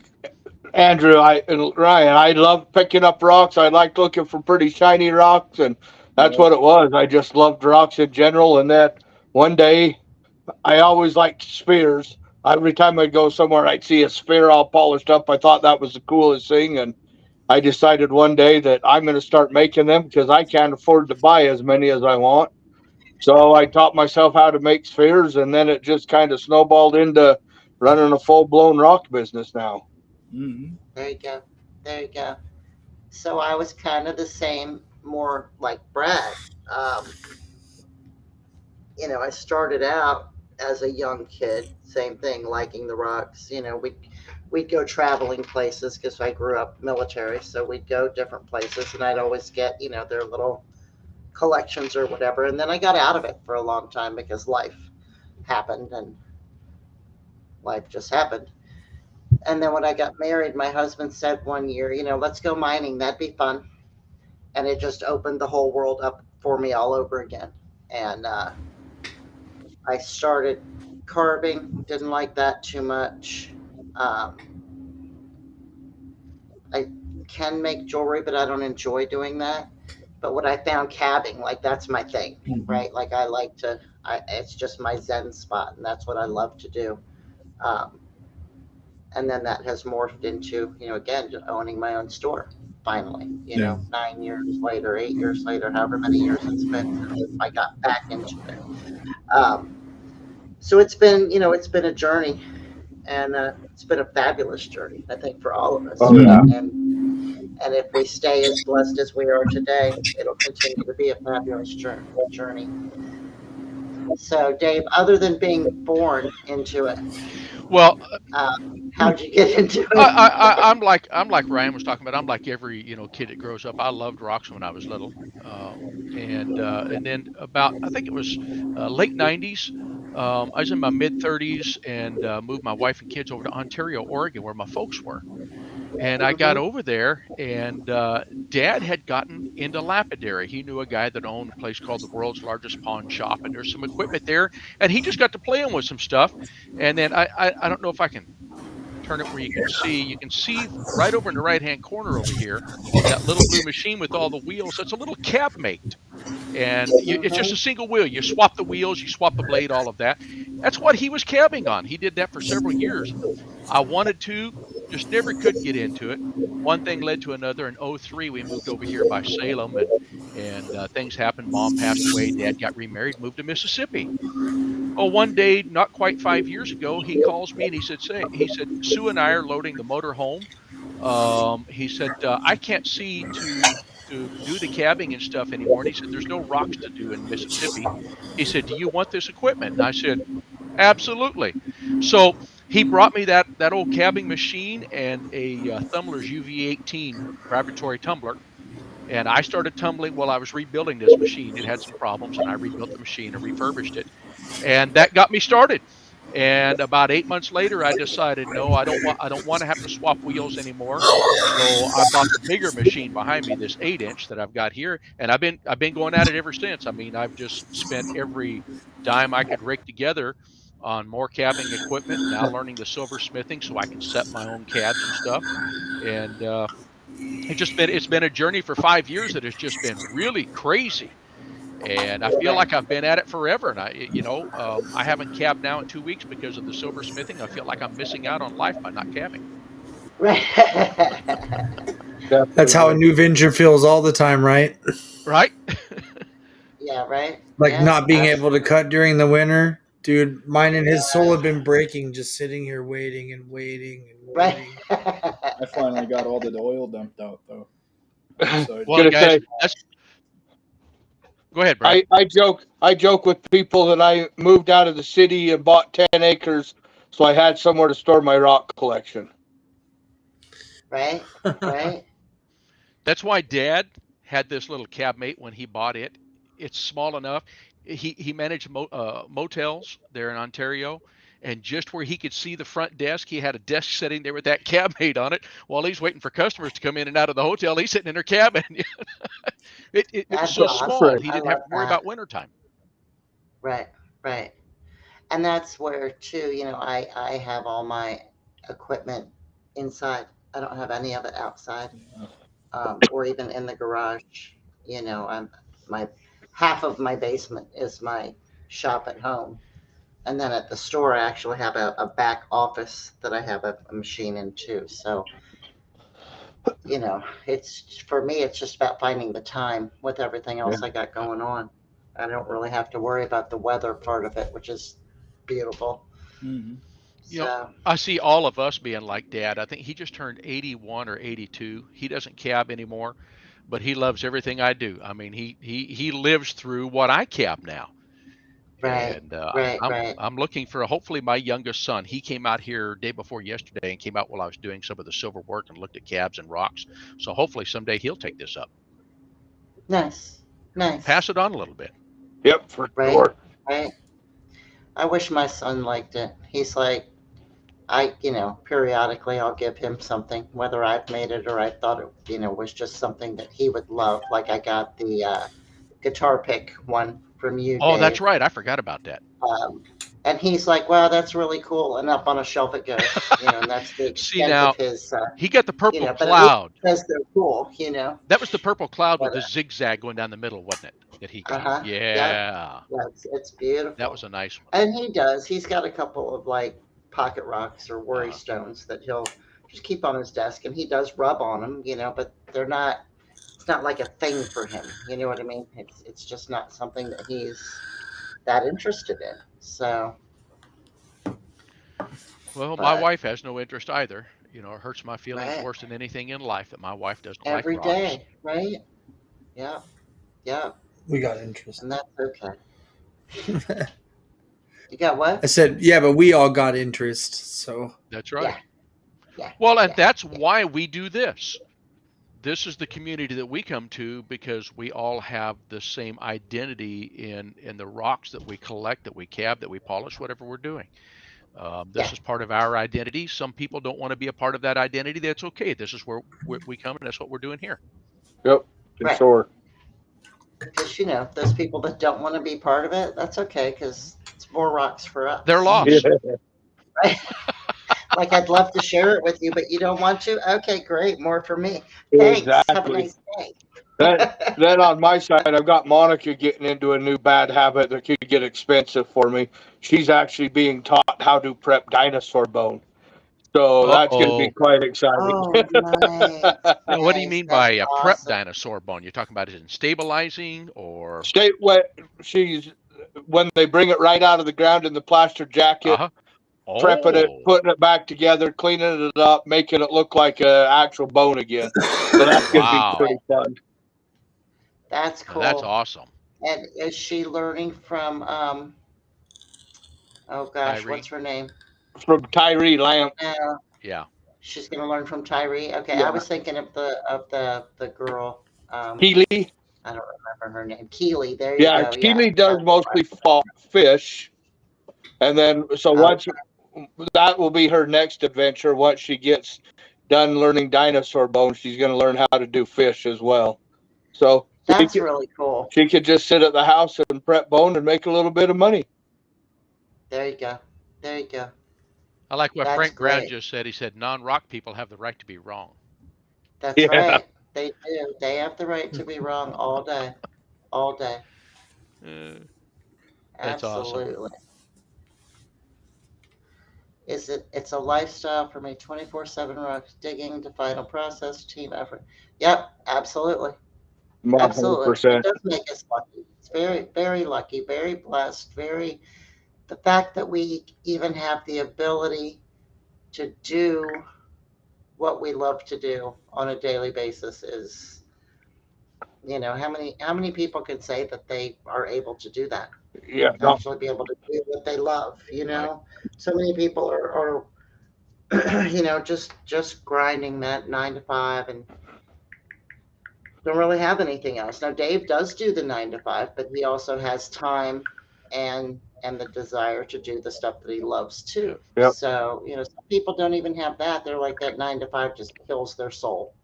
Andrew and Ryan. I loved picking up rocks. I liked looking for pretty shiny rocks, and that's Yeah. what it was. I just loved rocks in general. And that one day, I always liked spheres. Every time I'd go somewhere, I'd see a sphere all polished up. I thought that was the coolest thing, and I decided one day that I'm going to start making them because I can't afford to buy as many as I want. So I taught myself how to make spheres, and then it just kind of snowballed into running a full-blown rock business now. Mhm. There you go. There you go. So I was kind of the same, more like Brad. I started out as a young kid, same thing, liking the rocks. We'd go traveling places because I grew up military, so we'd go different places, and I'd always get their little collections or whatever. And then I got out of it for a long time because life happened, and life just happened. And then when I got married, my husband said one year, let's go mining. That'd be fun. And it just opened the whole world up for me all over again. And I started carving. Didn't like that too much. I can make jewelry, but I don't enjoy doing that. But what I found cabbing, like that's my thing, right? Like I like to, it's just my Zen spot, and that's what I love to do. Um, and then that has morphed into, again, owning my own store. Finally, 9 years later, 8 years later, however many years it's been since I got back into it. So it's been a journey, and it's been a fabulous journey, I think, for all of us. Oh, yeah. And if we stay as blessed as we are today, it'll continue to be a fabulous journey. So, Dave, other than being born into it, Well, how'd you get into it? I'm like Ryan was talking about. I'm like every kid that grows up. I loved rocks when I was little, and then about I think it was late '90s. I was in my mid 30s and moved my wife and kids over to Ontario, Oregon, where my folks were. And I got over there, and Dad had gotten into lapidary. He knew a guy that owned a place called the world's largest pawn shop, and there's some equipment there. And he just got to playing with some stuff. And then I don't know if I can turn it where you can see. You can see right over in the right-hand corner over here, that little blue machine with all the wheels. That's a little cab mate. And it's just a single wheel. You swap the wheels, you swap the blade, all of that. That's what he was cabbing on. He did that for several years. I wanted to, just never could get into it. One thing led to another. In '03, we moved over here by Salem, and things happened. Mom passed away. Dad got remarried, moved to Mississippi. Oh, one day, not quite 5 years ago, he calls me and he said, Sue and I are loading the motor home. He said, I can't see to do the cabbing and stuff anymore. And he said, there's no rocks to do in Mississippi. He said, do you want this equipment? And I said, absolutely. So he brought me that old cabbing machine and a Tumblers UV18 vibratory tumbler. And I started tumbling while I was rebuilding this machine. It had some problems, and I rebuilt the machine and refurbished it. And that got me started. And about 8 months later, I decided, no, I don't want to have to swap wheels anymore. So I bought the bigger machine behind me, this 8-inch that I've got here, and I've been going at it ever since. I mean, I've just spent every dime I could rake together on more cabbing equipment. Now learning the silversmithing so I can set my own cabs and stuff. And it's been a journey for 5 years that has just been really crazy. And I feel like I've been at it forever. And I haven't cabbed now in 2 weeks because of the silversmithing. I feel like I'm missing out on life by not cabbing. That's how a new venture feels all the time, right? Right? Yeah, right. Like Yeah, not being able to absolutely. cut during the winter. Dude, mine and his soul Yeah, have been breaking just sitting here waiting and waiting and right. waiting. I finally got all the oil dumped out though. I'm Gonna excited. Well, guys, say, that's go ahead, Brad. I joke with people that I moved out of the city and bought 10 acres, so I had somewhere to store my rock collection. Right, right. That's why Dad had this little cabmate when he bought it. It's small enough. He managed motels there in Ontario, and just where he could see the front desk, he had a desk sitting there with that cabmate on it. While he's waiting for customers to come in and out of the hotel, he's sitting in their cabin. It was That's so awesome. small, he I didn't love have to worry that. about wintertime. Right, right. And that's where too, I have all my equipment inside. I don't have any of it outside, or even in the garage. I'm my half of my basement is my shop at home, and then at the store I actually have a back office that I have a machine in too. So it's for me. It's just about finding the time with everything Yeah. else I got going on. I don't really have to worry about the weather part of it, which is beautiful. Mm-hmm. You know, So I see all of us being like Dad. I think he just turned 81 or 82. He doesn't cab anymore, but he loves everything I do. I mean, he lives through what I cab now. right, And right, right. I'm looking for hopefully my youngest son. He came out here day before yesterday and came out while I was doing some of the silver work and looked at cabs and rocks. So hopefully someday he'll take this up, Nice, nice. pass it on a little bit. Yep, for Right, sure. right. I wish my son liked it. He's like, periodically I'll give him something, whether I've made it or I thought it, was just something that he would love. Like I got the guitar pick one from you, Oh, that's Dave. right. I forgot about that. Um, and he's like, wow, that's really cool. And up on a shelf it goes, and that's the See extent of now, his, he got the purple but at least cloud. he says they're cool. That was the purple cloud with But, the zigzag going down the middle, wasn't it? That he got. uh-huh, yep, Yeah, yeah, it's that was beautiful. a nice one. And he does. He's got a couple of like pocket rocks or worry Uh, stones that he'll just keep on his desk, and he does rub on them, but they're not. It's not like a thing for him. You know what I mean? It's just not something that he's that interested in. So, well, my but wife has no interest either. You know, it hurts my feelings right, worse than anything in life that my wife doesn't like every rocks. day, right? Yeah, yeah, We got interest. and that's okay. You got I what? said, yeah, but we all got interest. So That's right. Yeah, yeah, Well, and yeah, that's yeah, why we do this. This is the community that we come to because we all have the same identity in the rocks that we collect, that we cab, that we polish, whatever we're doing. This yeah. is part of our identity. Some people don't want to be a part of that identity. That's okay. This is where we come, and that's what we're doing here. Yep, for Right. sure. Because those people that don't want to be part of it, that's okay. Because it's more rocks for us. They're Yeah. lost. Right? Like I'd love to share it with you, but you don't want to. Okay, great. More for me. Thanks. Have a Exactly. nice day. Then on my side, I've got Monica getting into a new bad habit that could get expensive for me. She's actually being taught how to prep dinosaur bone. So that's going to be Uh-oh. quite exciting. Oh, nice, Now, what do you nice. mean That's by a prep awesome. dinosaur bone? You're talking about it in stabilizing or? State what she's when they bring it right out of the ground in the plaster jacket, Uh-huh. prepping it, Oh, putting it back together, cleaning it up, making it look like an actual bone again. So that's going to be wow. pretty fun. That's Now, that's cool. awesome. And is she learning from oh gosh, Tyree. what's her name? From Tyree Lamb. Uh, Yeah. she's gonna learn from Tyree. Okay, Yeah. I was thinking of the girl. Keely. I don't remember her name. Keely. There you Yeah, go. Yeah. Keely does That's mostly fish. And then, so right. once that will be her next adventure. Once she gets done learning dinosaur bones, she's going to learn how to do fish as well. So That's really cool. she could just sit at the house and prep bone and make a little bit of money. There you go. There you go. I like what That's Frank Brown great. just said. He said non-rock people have the right to be wrong. That's Yeah. right. They do. They have the right to be wrong all day. All day. Uh, that's awesome. Absolutely. It's a lifestyle for me. 24/7 rocks, digging to final process, team effort. Yep, absolutely. Absolutely. It 100%. does make us lucky. It's very, very lucky, very blessed, very, the fact that we even have the ability to do what we love to do on a daily basis is, how many people can say that they are able to do that? Yeah. Actually be able to do what they love, Right. So many people are just grinding that 9 to 5 and don't really have anything else. Now Dave does do the 9 to 5, but he also has time and the desire to do the stuff that he loves too. Yep. So, some people don't even have that. They're like that 9 to 5 just kills their soul.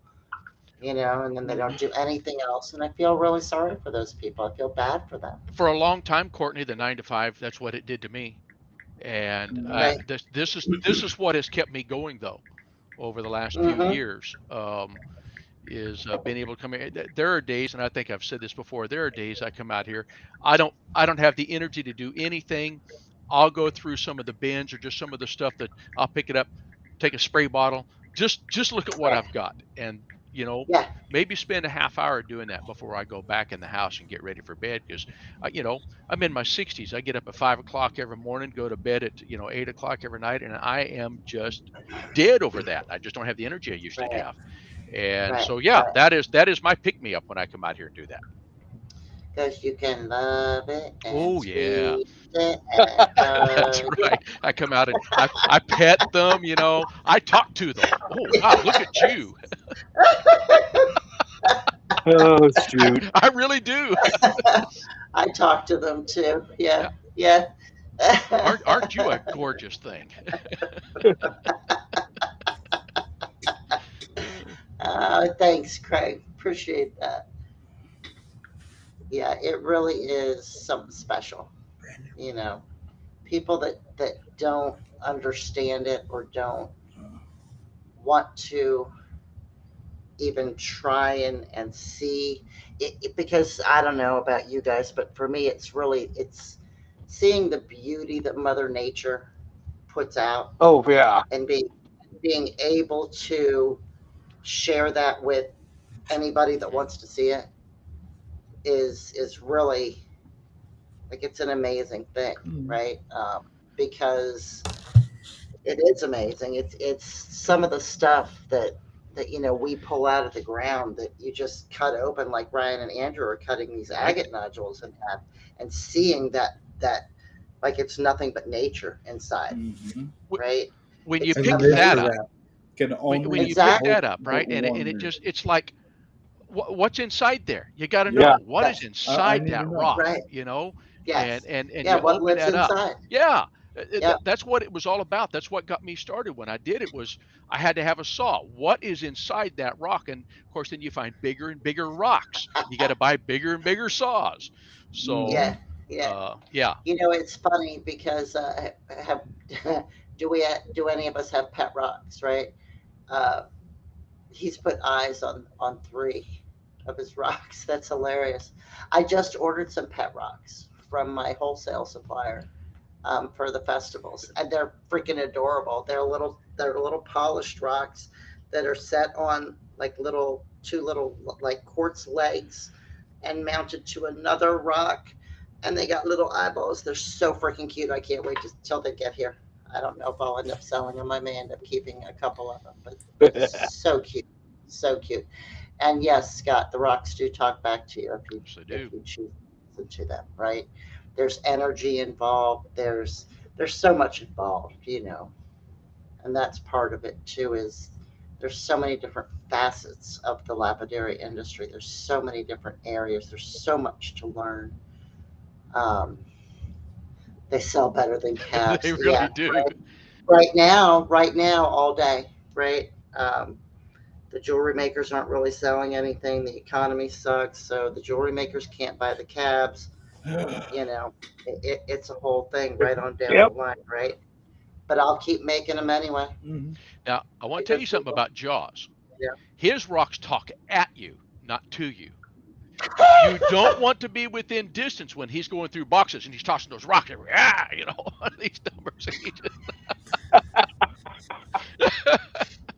And then they don't do anything else. And I feel really sorry for those people. I feel bad for them. For a long time, Courtney, the 9 to 5, that's what it did to me. And Right. this is what has kept me going though over the last few Mhm. years. Is being able to come in. There are days, and I think I've said this before. There are days I come out here, I don't have the energy to do anything. I'll go through some of the bins or just some of the stuff that I'll pick it up, take a spray bottle, just look at what I've got, and Yeah. maybe spend a half hour doing that before I go back in the house and get ready for bed. Because I'm in my 60s. I get up at 5 o'clock every morning, go to bed at 8 o'clock every night, and I am just dead over that. I just don't have the energy I used to Right. have. And Right. so, yeah, Right. that is my pick me up when I come out here and do that. Because you can love it and Oh yeah, squeeze it and that's hug right. I come out and I pet them. I talk to them. Oh wow, look at you. it. Oh shoot. I really do. I talk to them too. Yeah. Yeah. Aren't you a gorgeous thing? Thanks, Craig. Appreciate that. Yeah, it really is something special. You know, People that don't understand it or don't want to even try and see because I don't know about you guys, but for me, it's seeing the beauty that Mother Nature puts out Oh yeah. and being able to share that with anybody that wants to see it is really like it's an amazing thing, right? Because it is amazing. It's some of the stuff that we pull out of the ground that you just cut open, like Ryan and Andrew are cutting these Right. agate nodules in half, and seeing that like it's nothing but nature inside, Mhm. right? When you It's And pick the nothing. that vinegar up, wrap. Can only when you pick Exactly. that up, right, and it wonder. just it's like what's inside there. You got to Yeah. know what is Yes. inside need to that know. rock, Right. and Yes. and Yeah. you What open lives that up. inside? Yeah, Yeah. that's what it was all about. That's what got me started when I did it. Was I had to have a saw. What is inside that rock? And of course, then you find bigger and bigger rocks. You got to buy bigger and bigger saws. So, Yeah. Yeah. yeah, It's funny because have do any of us have pet rocks, right? Uh, he's put eyes on 3 of his rocks. That's hilarious. I just ordered some pet rocks from my wholesale supplier for the festivals, and they're freaking adorable. They're little polished rocks that are set on like two little like quartz legs and mounted to another rock, and they got little eyeballs. They're so freaking cute. I can't wait till they get here. I don't know if I'll end up selling them. I may end up keeping a couple of them, but so cute, so cute. And yes, Scott, the rocks do talk back to you yes, they do. if you choose to listen to them, right? There's energy involved. There's so much involved, and that's part of it too. Is there's so many different facets of the lapidary industry. There's so many different areas. There's so much to learn. Um, they sell better than They cabs. really Yeah, do. right now, all day, right? The jewelry makers aren't really selling anything. The economy sucks, so the jewelry makers can't buy the cabs. It's a whole thing right on down Yep. the line, right? But I'll keep making them anyway. Mhm. Now, I want to tell you something about Jaws. Yeah. His rocks talk at you, not to you. You don't want to be within distance when he's going through boxes and he's tossing those rocks everywhere. These numbers.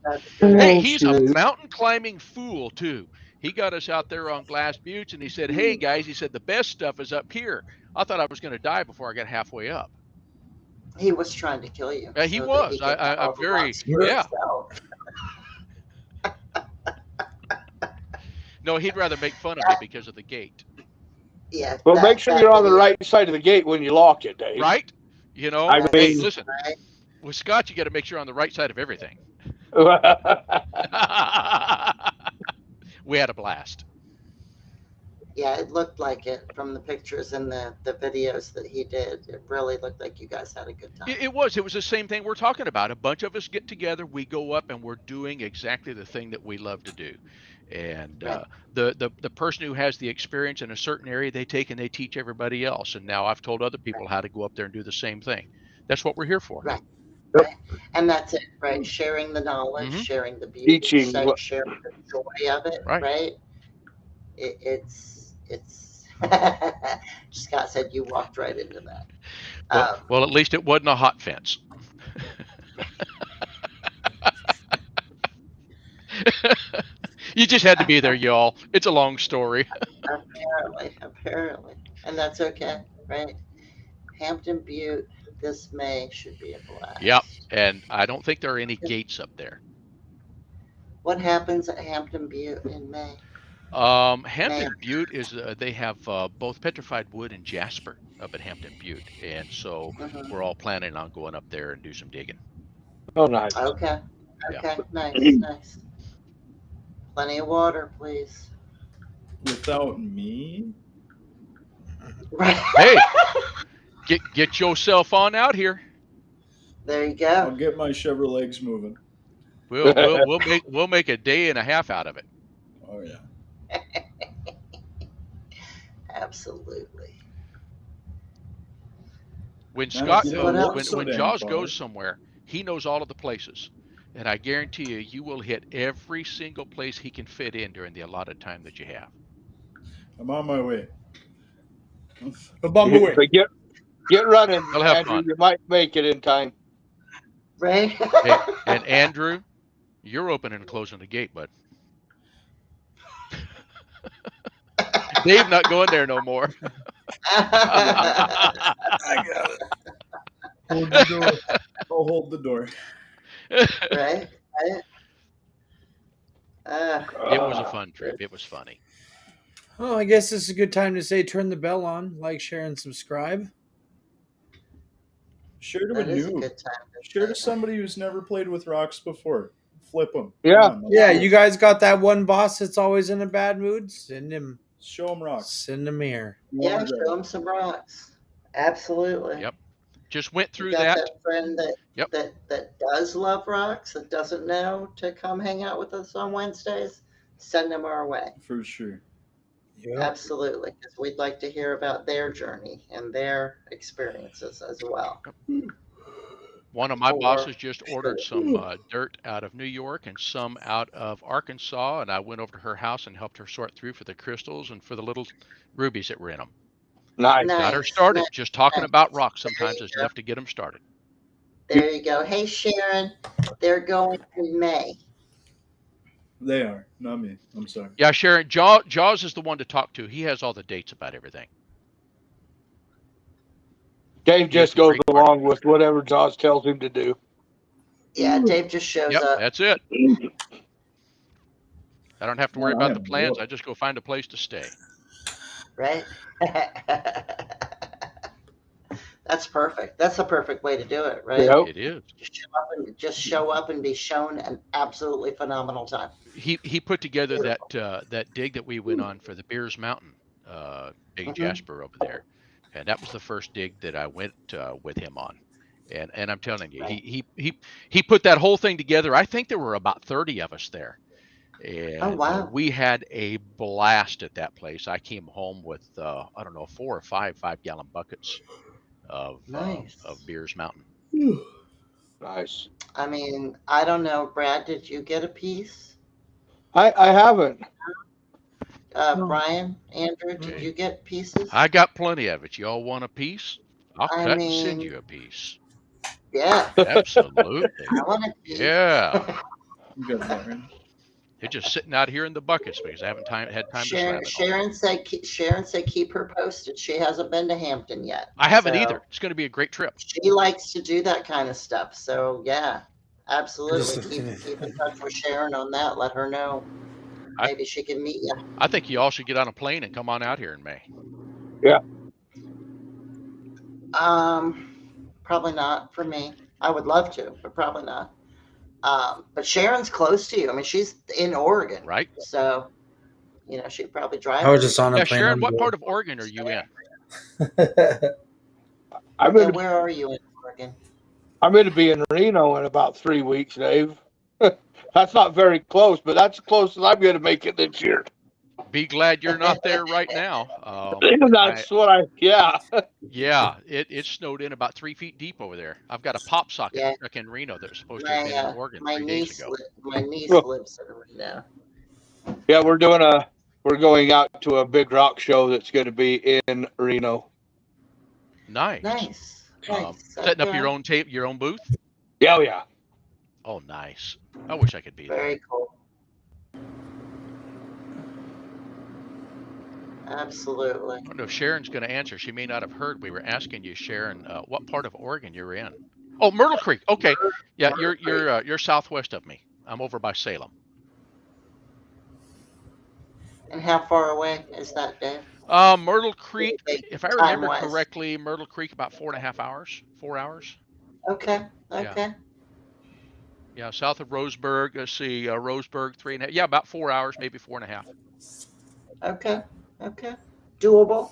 That's Hey, Oh, he's a shoot. mountain climbing fool too. He got us out there on Glass Buttes, and he said, "Hey guys," he said, "the best stuff is up here." I thought I was going to die before I got halfway up. He was trying to kill you. He so that was. he could have I'm all the very, rocks for yeah. himself. No, he'd rather make fun of me because of the gate. Yeah. Well, that- make sure that you're on the video, right side of the gate when you lock it, Dave. Right? You know, I hey, mean- listen, right? with Scott, you got to make sure you're on the right side of everything. We had a blast. Yeah, it looked like it from the pictures and the videos that he did. It really looked like you guys had a good time. It was the same thing we're talking about. A bunch of us get together, we go up, and we're doing exactly the thing that we love to do. And Right. the person who has the experience in a certain area, they take and they teach everybody else. And now I've told other people how to go up there and do the same thing. That's what we're here for. Right. Right. And that's it, right? Sharing the knowledge, Mhm. sharing the beauty, Teaching what- sharing the joy of it, Right. right? It's Scott said you walked right into that. Well, at least it wasn't a hot fence. You just had to be there, y'all. It's a long story. Apparently. And that's okay, right? Hampton Butte this May should be a blast. Yep. And I don't think there are any gates up there. What happens at Hampton Butte in May? Hampton Butte is they have both petrified wood and jasper up at Hampton Butte, and so Mhm. we're all planning on going up there and do some digging. Oh, nice. Okay. Yeah. Okay. Nice. Plenty of water, please. Without me? Right. Hey, get yourself on out here. There you I'll go. get my Chevrolets moving. We'll make a day and a half out of it. Oh, yeah. Absolutely. When Now, Scott you know goes, what else? when So damn Jaws far. goes somewhere, he knows all of the places, and I guarantee you will hit every single place he can fit in during the allotted time that you have. I'm on my way. But Bumbleway. But get running, We'll have Andrew. fun. You might make it in time. Right? Hey, and Andrew, you're opening and closing the gate, bud. Dave not going there no more. I got it. Hold the door. I'll hold the door. Right? It was a fun trip. It was funny. Oh, I guess this is a good time to say turn the bell on, like, share, and subscribe. Share to a That is a noob. good time. to Share to say somebody who's never played with rocks before. Flip them. Yeah. Yeah, you guys got that one boss that's always in a bad mood? Send him Show them rocks. Send him here. You Yeah, wanna grab show them some rocks. Absolutely. Yep. Just went You through got that. that friend that, Yep. that does love rocks, that doesn't know to come hang out with us on Wednesdays, send them our way. it. For sure. Absolutely, because we'd like to hear about their journey and their experiences as well. One of my Or- bosses just ordered some dirt out of New York and some out of Arkansas, and I went over to her house and helped her sort through for the crystals and for the little rubies that were in them. Nice. Got her Nice, started. nice. Just talking about rocks There sometimes you is go. enough to get them started. There you go. Hey, Sharon, they're going in May. They are, not me. I'm sorry. Yeah, Sharon, Jaws is the one to talk to. He has all the dates about everything. Dave just Yes, goes great along with whatever Jaws tells him to do. Yeah, Dave just shows Yep, up. that's it. I don't have to worry Well, I about the am plans. bored. I just go find a place to stay. Right? That's perfect. That's the perfect way to do it, right? Yep. It is. Just show up and be shown an absolutely phenomenal time. He put together that dig that we went on for the Beers Mountain, Big Mhm. Jasper over there, and that was the first dig that I went with him on. And I'm telling you, Right. he put that whole thing together. I think there were about 30 of us there, and wow. we had a blast at that place. I came home with I don't know 4 or 5 gallon buckets of Nice. of Beers Mountain. Nice. I mean, I don't know, Brad, did you get a piece? I haven't. No. Brian, Andrew, did Okay. you get pieces? I got plenty of it. Y'all want a piece? I'll I cut and send mean- you a piece. Yeah, Absolutely. I want a piece. Yeah. You got that, right? They're just sitting out here in the buckets because I haven't had time to slab it all. Sharon said keep her posted. She hasn't been to Hampton yet, I haven't either. so It's going to be a great trip. she likes to do that kind of stuff. So yeah, absolutely. Just- Keep in touch with Sharon on that. Let her know. Maybe she can meet you. I think you all should get on a plane and come on out here in May. Probably not for me. I would love to, but probably not. But Sharon's close to you. I mean, she's in Oregon, Right? so she'd probably drive. I was just on a Yeah, plane. Sharon, what part of Oregon are you in? I'm Yeah, going where are you in Oregon? to be in Reno in about 3 weeks, Dave. That's not very close, but that's as close as I'm going to make it this year. Be glad you're not there right now. That's yeah. Yeah, it snowed in about 3 feet deep over there. I've got a pop socket Yeah. stuck in Reno that was supposed to have been in Oregon My 3 days niece, ago. my niece lives there right now. Yeah, we're going out to a big rock show that's going to be in Reno. Nice. Nice. Setting up your own your own booth? Yeah, oh, yeah. Oh, nice. I wish I could be there. Very cool. Absolutely. I don't know if Sharon's going to answer. She may not have heard. We were asking you, Sharon, what part of Oregon you're in. Oh, Myrtle Creek. Okay, yeah, you're southwest of me. I'm over by Salem. And how far away is that, Dave? Myrtle Creek. If I remember Time-wise. correctly, Myrtle Creek about 4.5 hours. 4 hours. Okay. Yeah, south of Roseburg. Let's see, Roseburg 3.5. Yeah, about 4 hours, maybe 4.5. Okay. Doable.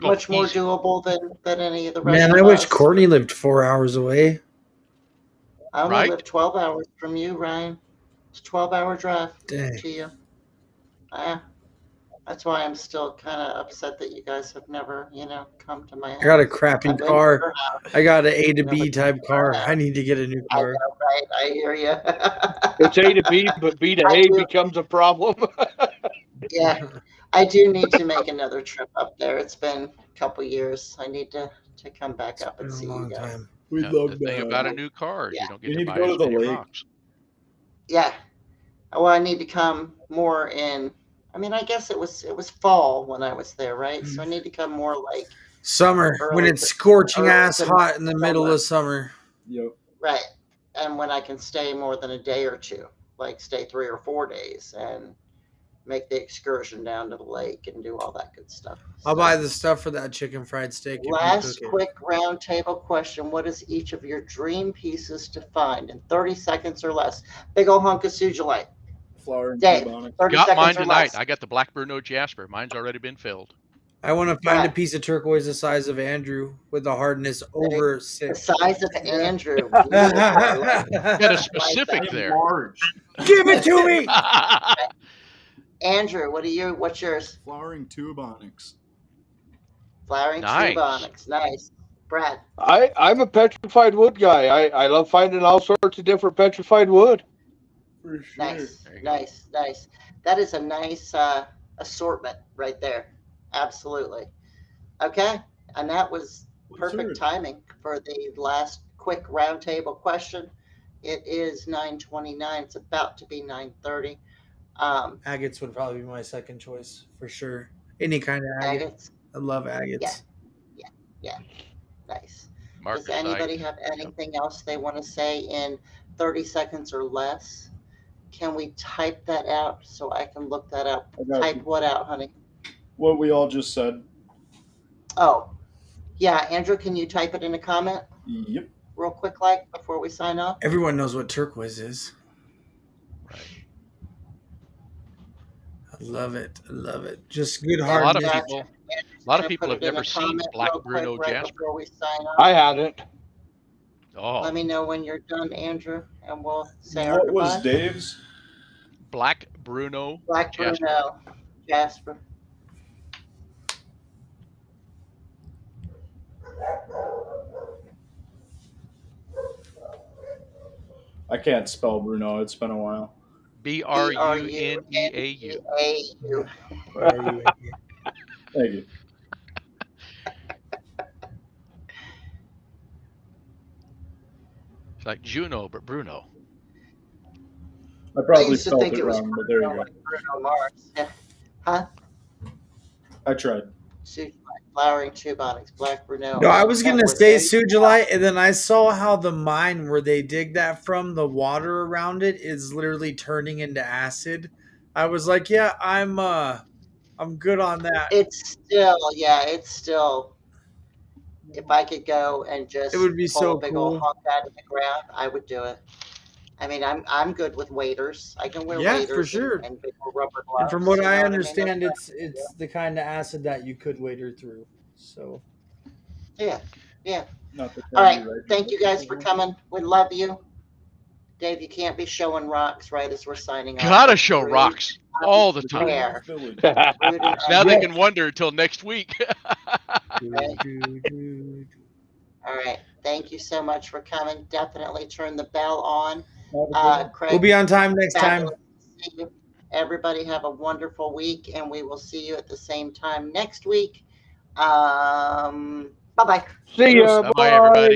Oh, Much more easy. doable than any of the rest Man, of I wish us. Courtney lived 4 hours away. I only Right? live 12 hours from you, Ryan. It's a 12-hour drive Dang. to you. That's why I'm still kind of upset that you guys have never, come to my house. I got a crappy I've been to car. your house. I got an A to B Never type car. Yeah. I need to get a new I car. know, right? I hear you. It's A to B, but B to I A do. becomes a problem. Yeah, I do need to make another trip up there. It's been a couple years. I need to come back up and Been see a you long guys. time. We'd Yeah, love the thing about a new car is Yeah. you don't We get need to to buy go to as the many lake. rocks. Yeah. Well, I need to come more in. I mean, I guess it was fall when I was there, right? So I need to come more like Summer, when Early it's to- scorching early ass to hot in the middle summer. of summer. Yep. right, and when I can stay more than a day or two, like stay 3 or 4 days and make the excursion down to the lake and do all that good stuff. I'll So, buy the stuff for that chicken fried steak if you last cook it. quick round table question: what is each of your dream pieces to find in 30 seconds or less? Big ol' hunk of sugilite. Flower and Dave, bubonic. 30 Got seconds mine or tonight. less. I got the Black Bruno Jasper. Mine's already been filled. I want to find a Right. piece of turquoise the size of Andrew with a hardness over The 6. size of Yeah. Andrew. Beautiful. I like Got a that. specific there. Large. Give it to me! Andrew, what's yours? Flowering tube onyx. Flowering Nice. Tubonics. Nice. Brad. I'm a petrified wood guy. I love finding all sorts of different petrified wood. For sure. Nice. There you go. Nice. That is a nice assortment right there. Absolutely. Okay. And that was perfect timing for the last quick roundtable question. It is 9:29. It's about to be 9:30. Agates would probably be my second choice for sure. Any kind of agate. Agates. I love agates. Yeah. Nice. Marcus, Does anybody have anything else they want to say in 30 seconds or less? Can we type that out so I can look that up? I got Type you. what out, honey? What we all just said. Oh, yeah. Andrew, can you type it in a comment Yep. real quick, like before we sign off? Everyone knows what turquoise is. Right. I love it. Just good A lot of hardness. people, have never seen Black Bruno right Jasper. before we sign off. I hadn't. Oh, Let me know when you're done, Andrew, and we'll say our What was goodbye. Dave's? Black Bruno Black Jasper. Bruno Jasper. I can't spell Bruno. It's been a while. Bruneau. A-U. Thank you. It's like Juno, but Bruno. I I probably used to spelled think it it was wrong, but there you Bruno, go. like Bruno Mars. Yeah. Huh? I tried. Sugilite, flowering tubonics, black Bruno. No, I Oh, was that gonna would say there you go. Sugilite, and then I saw how the mine where they dig that from, the water around it is literally turning into acid. I was like, yeah, I'm good on that. It's still. If I could go and It just would be pull a so big old cool. hunk out of the ground, I would do it. I mean, I'm good with waders. I can wear Yeah, for waders sure. and big old rubber And from gloves. what You know I what I mean? understand, it's the kind of acid that you could wader through. So Yeah, yeah. Not the All time right. you right. Thank you guys for coming. We love you. Dave, you can't be showing rocks right as we're signing off. Gotta That's show rude. rocks all the time. Fair. Village. Rude and Now they unfair. can wonder until next week. Okay. All right. Thank you so much for coming. Definitely turn the bell on. Craig, we'll be on time next time. fabulous to see you. Everybody have a wonderful week, and we will see you at the same time next week. Bye-bye. See ya. Bye, everybody.